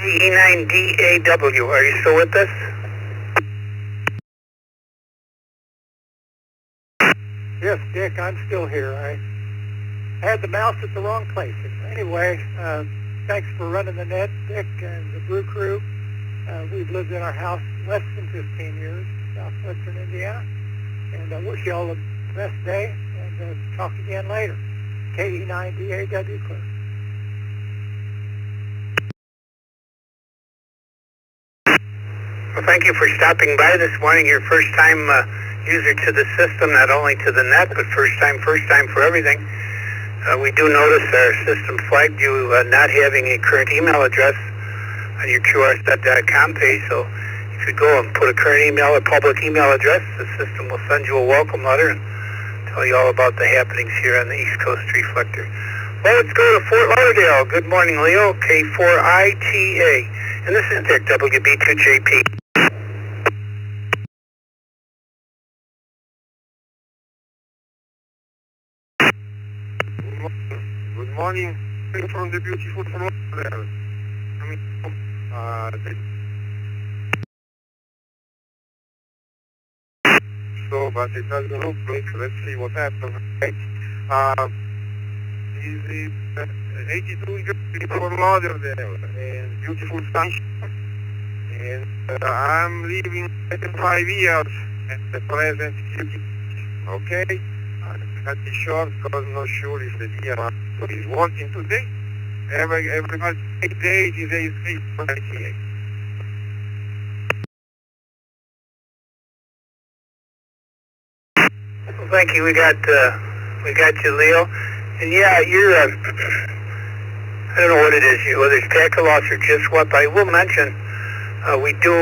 KE9DAW, are you still with us? Yes, Dick, I'm still here. I had the mouse at the wrong place. Anyway, thanks for running the net, Dick, and the Brew Crew. We've lived in our house less than 15 years, southwestern Indiana, and I wish you all the best day, and talk again later. KE9DAW clear. Well, thank you for stopping by this morning. Your first time user to the system, not only to the net, but first time for everything. We do notice our system flagged you not having a current email address on your QRStat.com page, so if you go and put a current email or public email address, the system will send you a welcome letter and tell you all about the happenings here on the East Coast Reflector. Well, let's go to Fort Lauderdale. Good morning, Leo, K4ITA. And this is Dick, WB2JP. Good morning from the beautiful Florida. So, but it doesn't look good. Let's see what happens. This is 82 degrees for Lauderdale and beautiful sunshine. And I'm living 5 years at the present. Okay? I cut it short because I'm not sure if the deer is working today. Everybody today is a 3.98. Well, thank you. We got you, Leo. And yeah, you're I don't know what it is, whether it's tackle loss or just what, but I will mention we do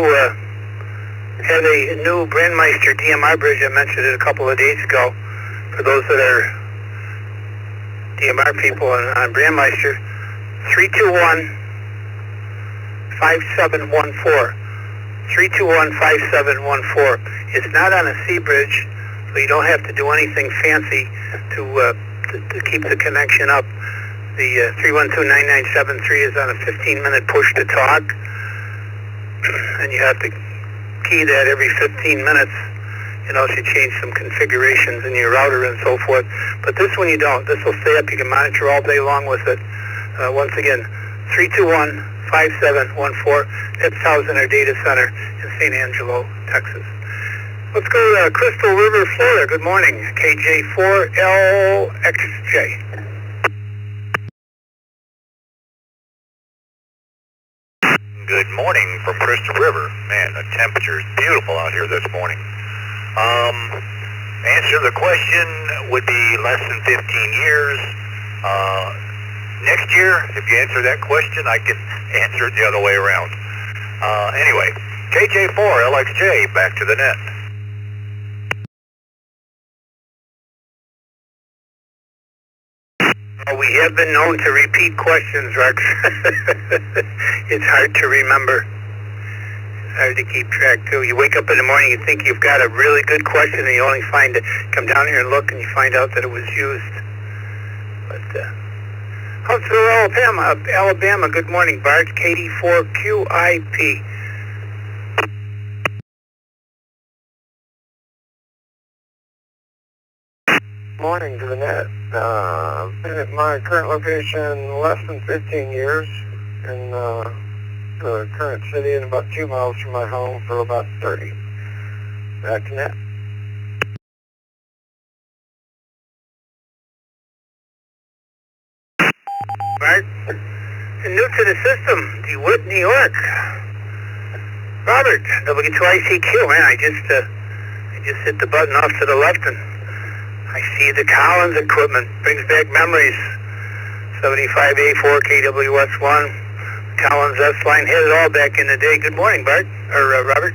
have a new Brandmeister DMR bridge. I mentioned it a couple of days ago. For those that are DMR people on Brandmeister, 321-5714. 321-5714. It's not on a C bridge, so you don't have to do anything fancy to keep the connection up. The 312-9973 is on a 15-minute push to talk, and you have to key that every 15 minutes. You know, if you change some configurations in your router and so forth. But this one you don't. This will stay up. You can monitor all day long with it. Once again, 321-5714. That's housed in our data center in St. Angelo, Texas. Let's go to Crystal River, Florida. Good morning, KJ4LXJ. Good morning from Crystal River. Man, the temperature is beautiful out here this morning. Answer to the question would be less than 15 years. Next year, if you answer that question, I can answer it the other way around. Anyway, KJ4LXJ, back to the net. We have been known to repeat questions, Rex. It's hard to remember. It's hard to keep track, too. You wake up in the morning, you think you've got a really good question, and you only find it, come down here and look, and you find out that it was used. But, Huntsville, Alabama, good morning, Bart. KD4QIP. Morning to the net. Been at my current location less than 15 years in the current city and about 2 miles from my home for about 30. Back to net. Right? And new to the system, DeWitt, New York. Robert, W2ICQ, man, I just hit the button off to the left and I see the Collins equipment. Brings back memories. 75A4 KWS1. Collins S-Line hit it all back in the day. Good morning, Bart. Or Robert.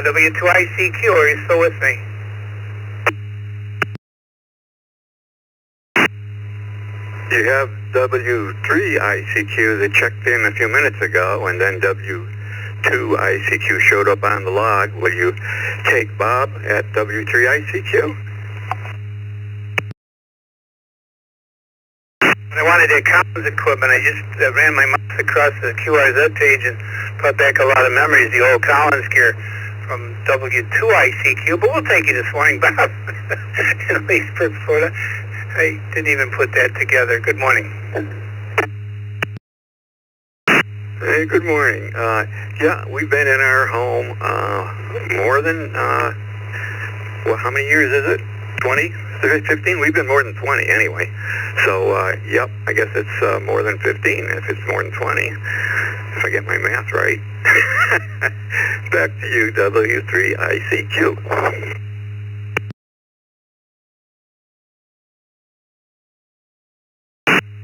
W2ICQ, are you still with me? You have W3ICQ that checked in a few minutes ago, and then W2ICQ showed up on the log. Will you take Bob at W3ICQ? I wanted the Collins equipment. I just ran my mouse across the QRZ page and brought back a lot of memories, the old Collins gear from W2ICQ, but we'll take you this morning, Bob, in Leesburg, Florida. I didn't even put that together. Good morning. Hey, good morning. Yeah, we've been in our home more than, well, how many years is it? 20? 15? We've been more than 20 anyway. So, yep, I guess it's more than 15 if it's more than 20, if I get my math right. Back to you, W3ICQ.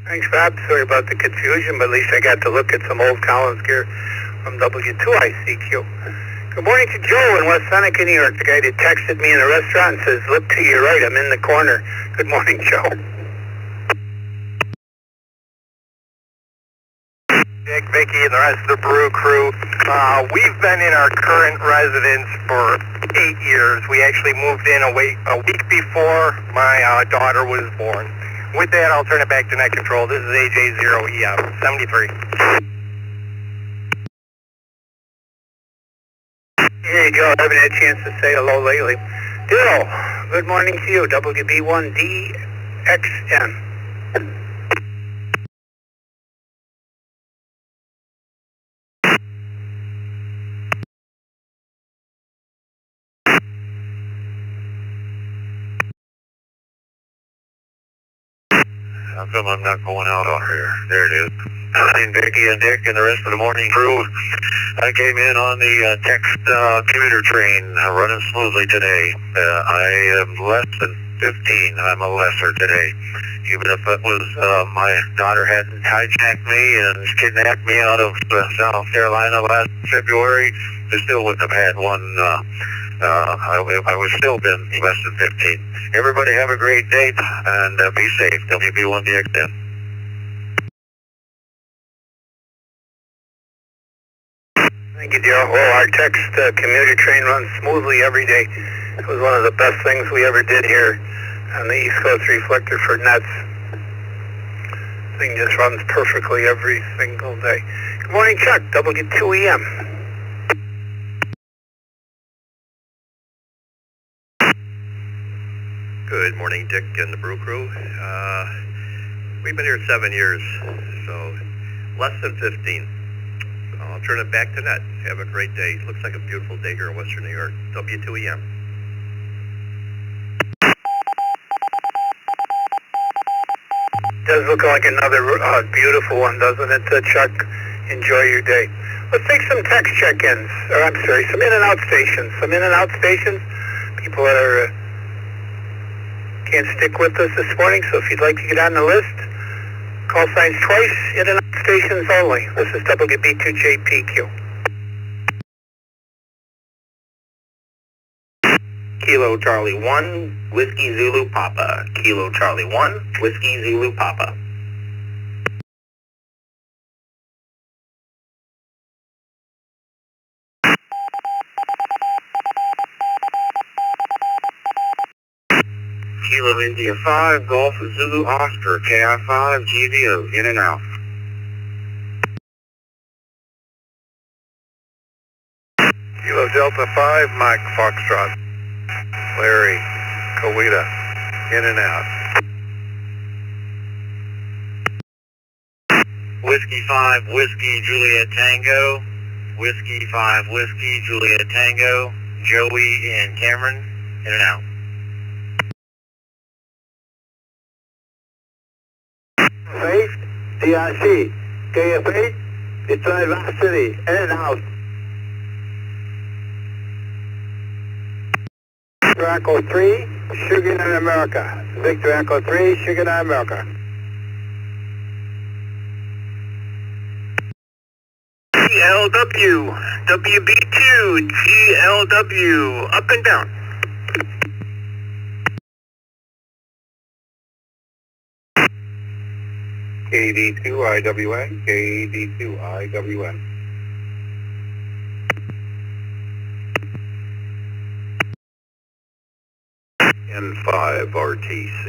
Thanks, Bob. Sorry about the confusion, but at least I got to look at some old Collins gear from W2ICQ. Good morning to Joe in West Seneca, New York, the guy that texted me in a restaurant and says, look to your right, I'm in the corner. Good morning, Joe. Dick, Vicky, and the rest of the Brew crew. We've been in our current residence for 8 years. We actually moved in a week before my daughter was born. With that, I'll turn it back to net control. This is AJ0EF 73. Here you go. I haven't had a chance to say hello lately. Dill, good morning to you. WB1DXN. How come I'm not going out on here? There it is. And Vicky and Dick and the rest of the morning crew. I came in on the text commuter train, running smoothly today. I am less than 15. I'm a lesser today. Even if it was my daughter hadn't hijacked me and kidnapped me out of South Carolina last February, I still wouldn't have had one. I would still been less than 15. Everybody have a great day and be safe. WB1DXN. Thank you, Joe. Well, our text commuter train runs smoothly every day. It was one of the best things we ever did here on the East Coast Reflector for Nets. Thing just runs perfectly every single day. Good morning, Chuck. W2EM. Good morning, Dick and the Brew Crew. We've been here 7 years, so less than 15. So I'll turn it back to Ned. Have a great day. Looks like a beautiful day here in Western New York. W2EM. Does look like another beautiful one, doesn't it, Chuck? Enjoy your day. Let's take some text check-ins, or I'm sorry, some in and out stations. Some in and out stations. People that are can't stick with us this morning, so if you'd like to get on the list, call signs twice, in and out stations only. This is WB2JPQ. Kilo Charlie 1, Whiskey Zulu Papa. Kilo Charlie 1, Whiskey Zulu Papa. Kilo India 5, Golf Zulu Oscar, KI5, GVO, in and out. Kilo Delta 5, Mike Foxtrot, Larry, Coweta, in and out. Whiskey 5, Whiskey Juliet Tango, Whiskey 5, Whiskey Juliet Tango, Joey and Cameron, in and out. Faith, DRC, KFH, Detroit Rock City, in and out. Victor Echo 3, Sugar in America. Victor Echo 3, Sugar in America. GLW, WB2, GLW, up and down. KD2IWN, KD2IWN. N5 RTC,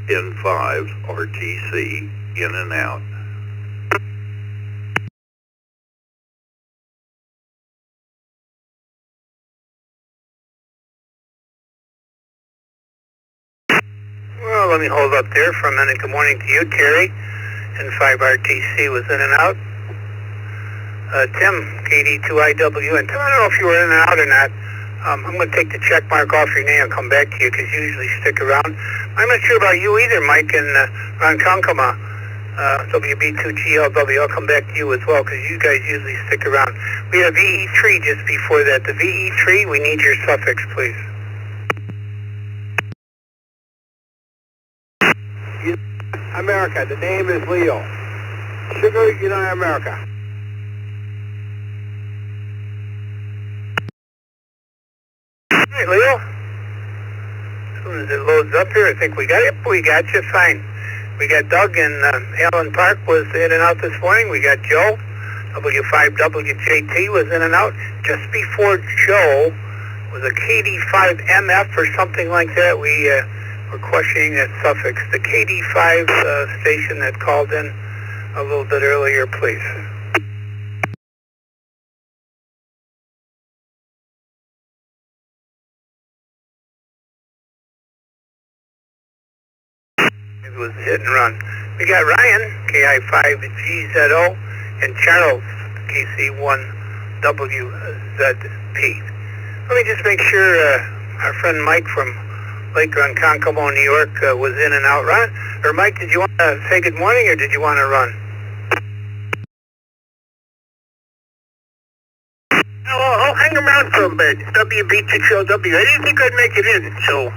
N5 RTC, in and out. Well, let me hold up there for a minute. Good morning to you, Terry. N5 RTC was in and out. Tim, KD2IW. And Tim, I don't know if you were in and out or not. I'm going to take the check mark off your name and come back to you because you usually stick around. I'm not sure about you either, Mike and Ronkonkoma. WB2GLW. I'll come back to you as well because you guys usually stick around. We have VE3 just before that. The VE3, we need your suffix, please. America, the name is Leo. Sugar United America. Hey, Leo. As soon as it loads up here, I think we got it. We got you fine. We got Doug and Allen Park was in and out this morning. We got Joe. W5WJT was in and out. Just before Joe was a KD5MF or something like that. We're questioning that suffix. The KD5 station that called in a little bit earlier, please. It was hit and run. We got Ryan, KI5GZO, and Charles, KC1WZP. Let me just make sure our friend Mike from Lake Ronkonkoma, New York, was in and out. Ron, or Mike, did you want to say good morning or did you want to run? I'll hang around for a bit. WB2QLW. I didn't think I'd make it in, so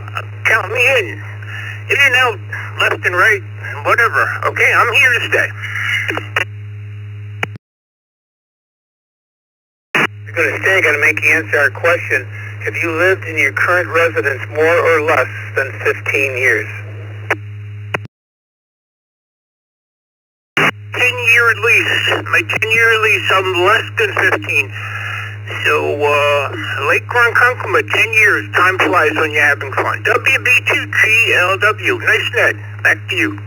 count me in. In and out, left and right, whatever. Okay, I'm here to stay. You're going to stay, got to make you answer our question. Have you lived in your current residence more or less than 15 years? 10-year lease. My 10-year lease, I'm less than 15. So, Lake Ronkonkoma, 10 years. Time flies when you're having fun. WB2GLW. Nice net. Back to you.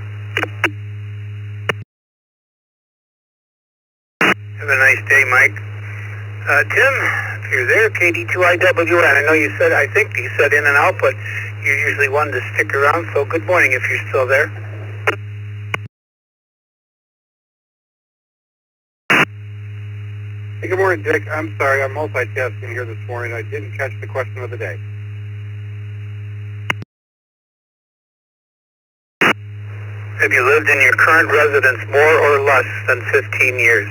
Have a nice day, Mike. Tim, if you're there, KD2IWN. I know you said, I think you said in and out, but you usually wanted to stick around, so good morning if you're still there. Hey, good morning, Dick. I'm sorry, I'm multitasking here this morning. I didn't catch the question of the day. Have you lived in your current residence more or less than 15 years?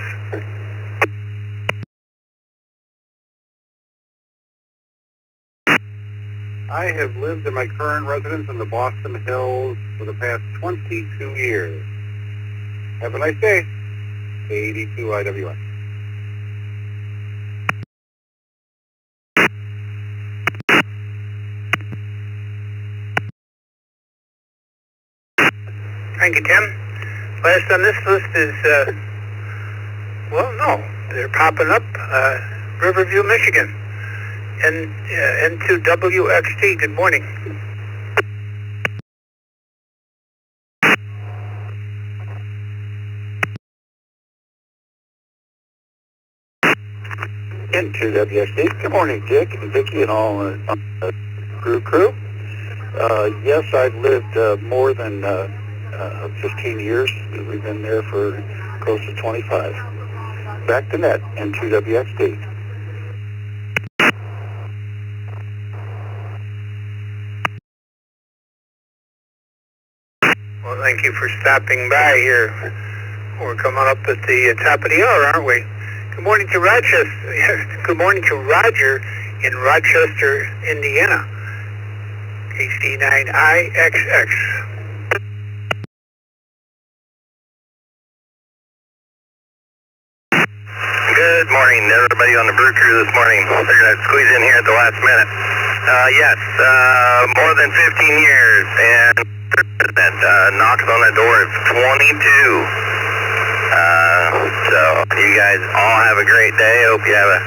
I have lived in my current residence in the Boston Hills for the past 22 years. Have a nice day. 82 IWS. Thank you, Tim. Last on this list is, well, no, they're popping up. Riverview, Michigan. N2WXT, good morning. N2WXT, good morning, Dick and Vicki and all crew. Yes, I've lived more than 15 years. We've been there for close to 25. Back to net, N2WXT. Well, thank you for stopping by here. We're coming up at the top of the hour, aren't we? Good morning to Rochester. Good morning to Roger in Rochester, Indiana. KC9IXX. Good morning, everybody on the brew crew this morning. Figured I'd squeeze in here at the last minute. Yes, more than 15 years, and knocks on the door at 22. So you guys all have a great day. Hope you have a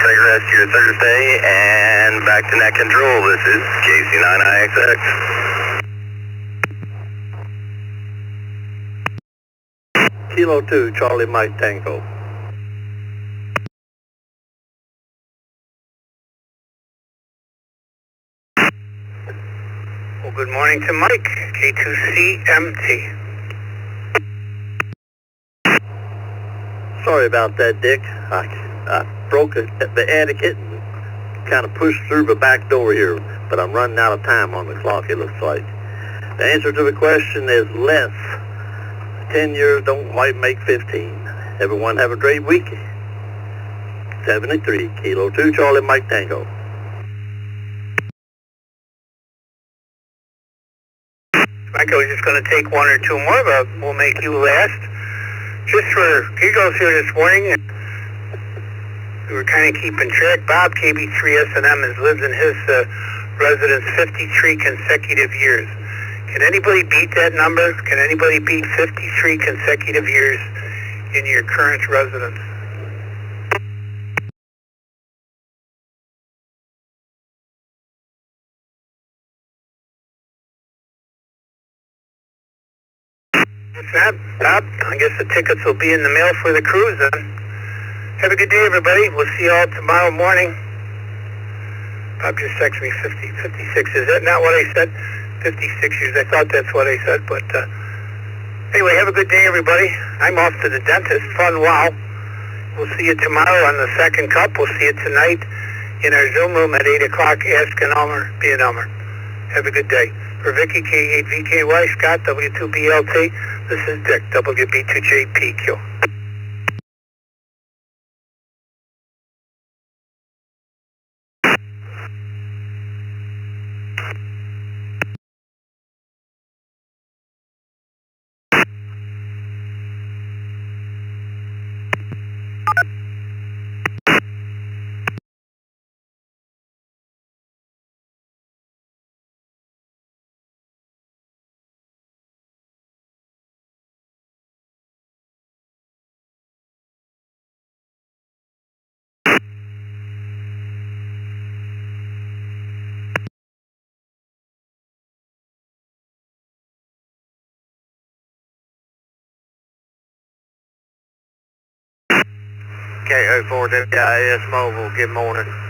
great rest of your Thursday. And back to net control. This is KC9IXX. Kilo 2, Charlie Mike Tango. Well, good morning to Mike, K2CMT. Sorry about that, Dick. I broke the etiquette and kind of pushed through the back door here, but I'm running out of time on the clock, it looks like. The answer to the question is less. 10 years don't quite make 15. Everyone have a great week. 73, Kilo 2, Charlie Mike Tango. Mike, I was just going to take one or two more, but we'll make you last. Just for giggles here this morning, we were kind of keeping track. Bob, KB3SNM, has lived in his residence 53 consecutive years. Can anybody beat that number? Can anybody beat 53 consecutive years in your current residence? With that, Bob, I guess the tickets will be in the mail for the cruise then. Have a good day, everybody. We'll see you all tomorrow morning. Bob just texted me 56. Is that not what I said? 56 years. I thought that's what I said, but anyway, have a good day, everybody. I'm off to the dentist. Fun, wow. We'll see you tomorrow on the second cup. We'll see you tonight in our Zoom room at 8 o'clock. Ask an Elmer, be an Elmer. Have a good day. For Vicky, K8VKY, Scott, W2BLT, this is Dick, WB2JPQ. KO4WIS Mobile. Good morning.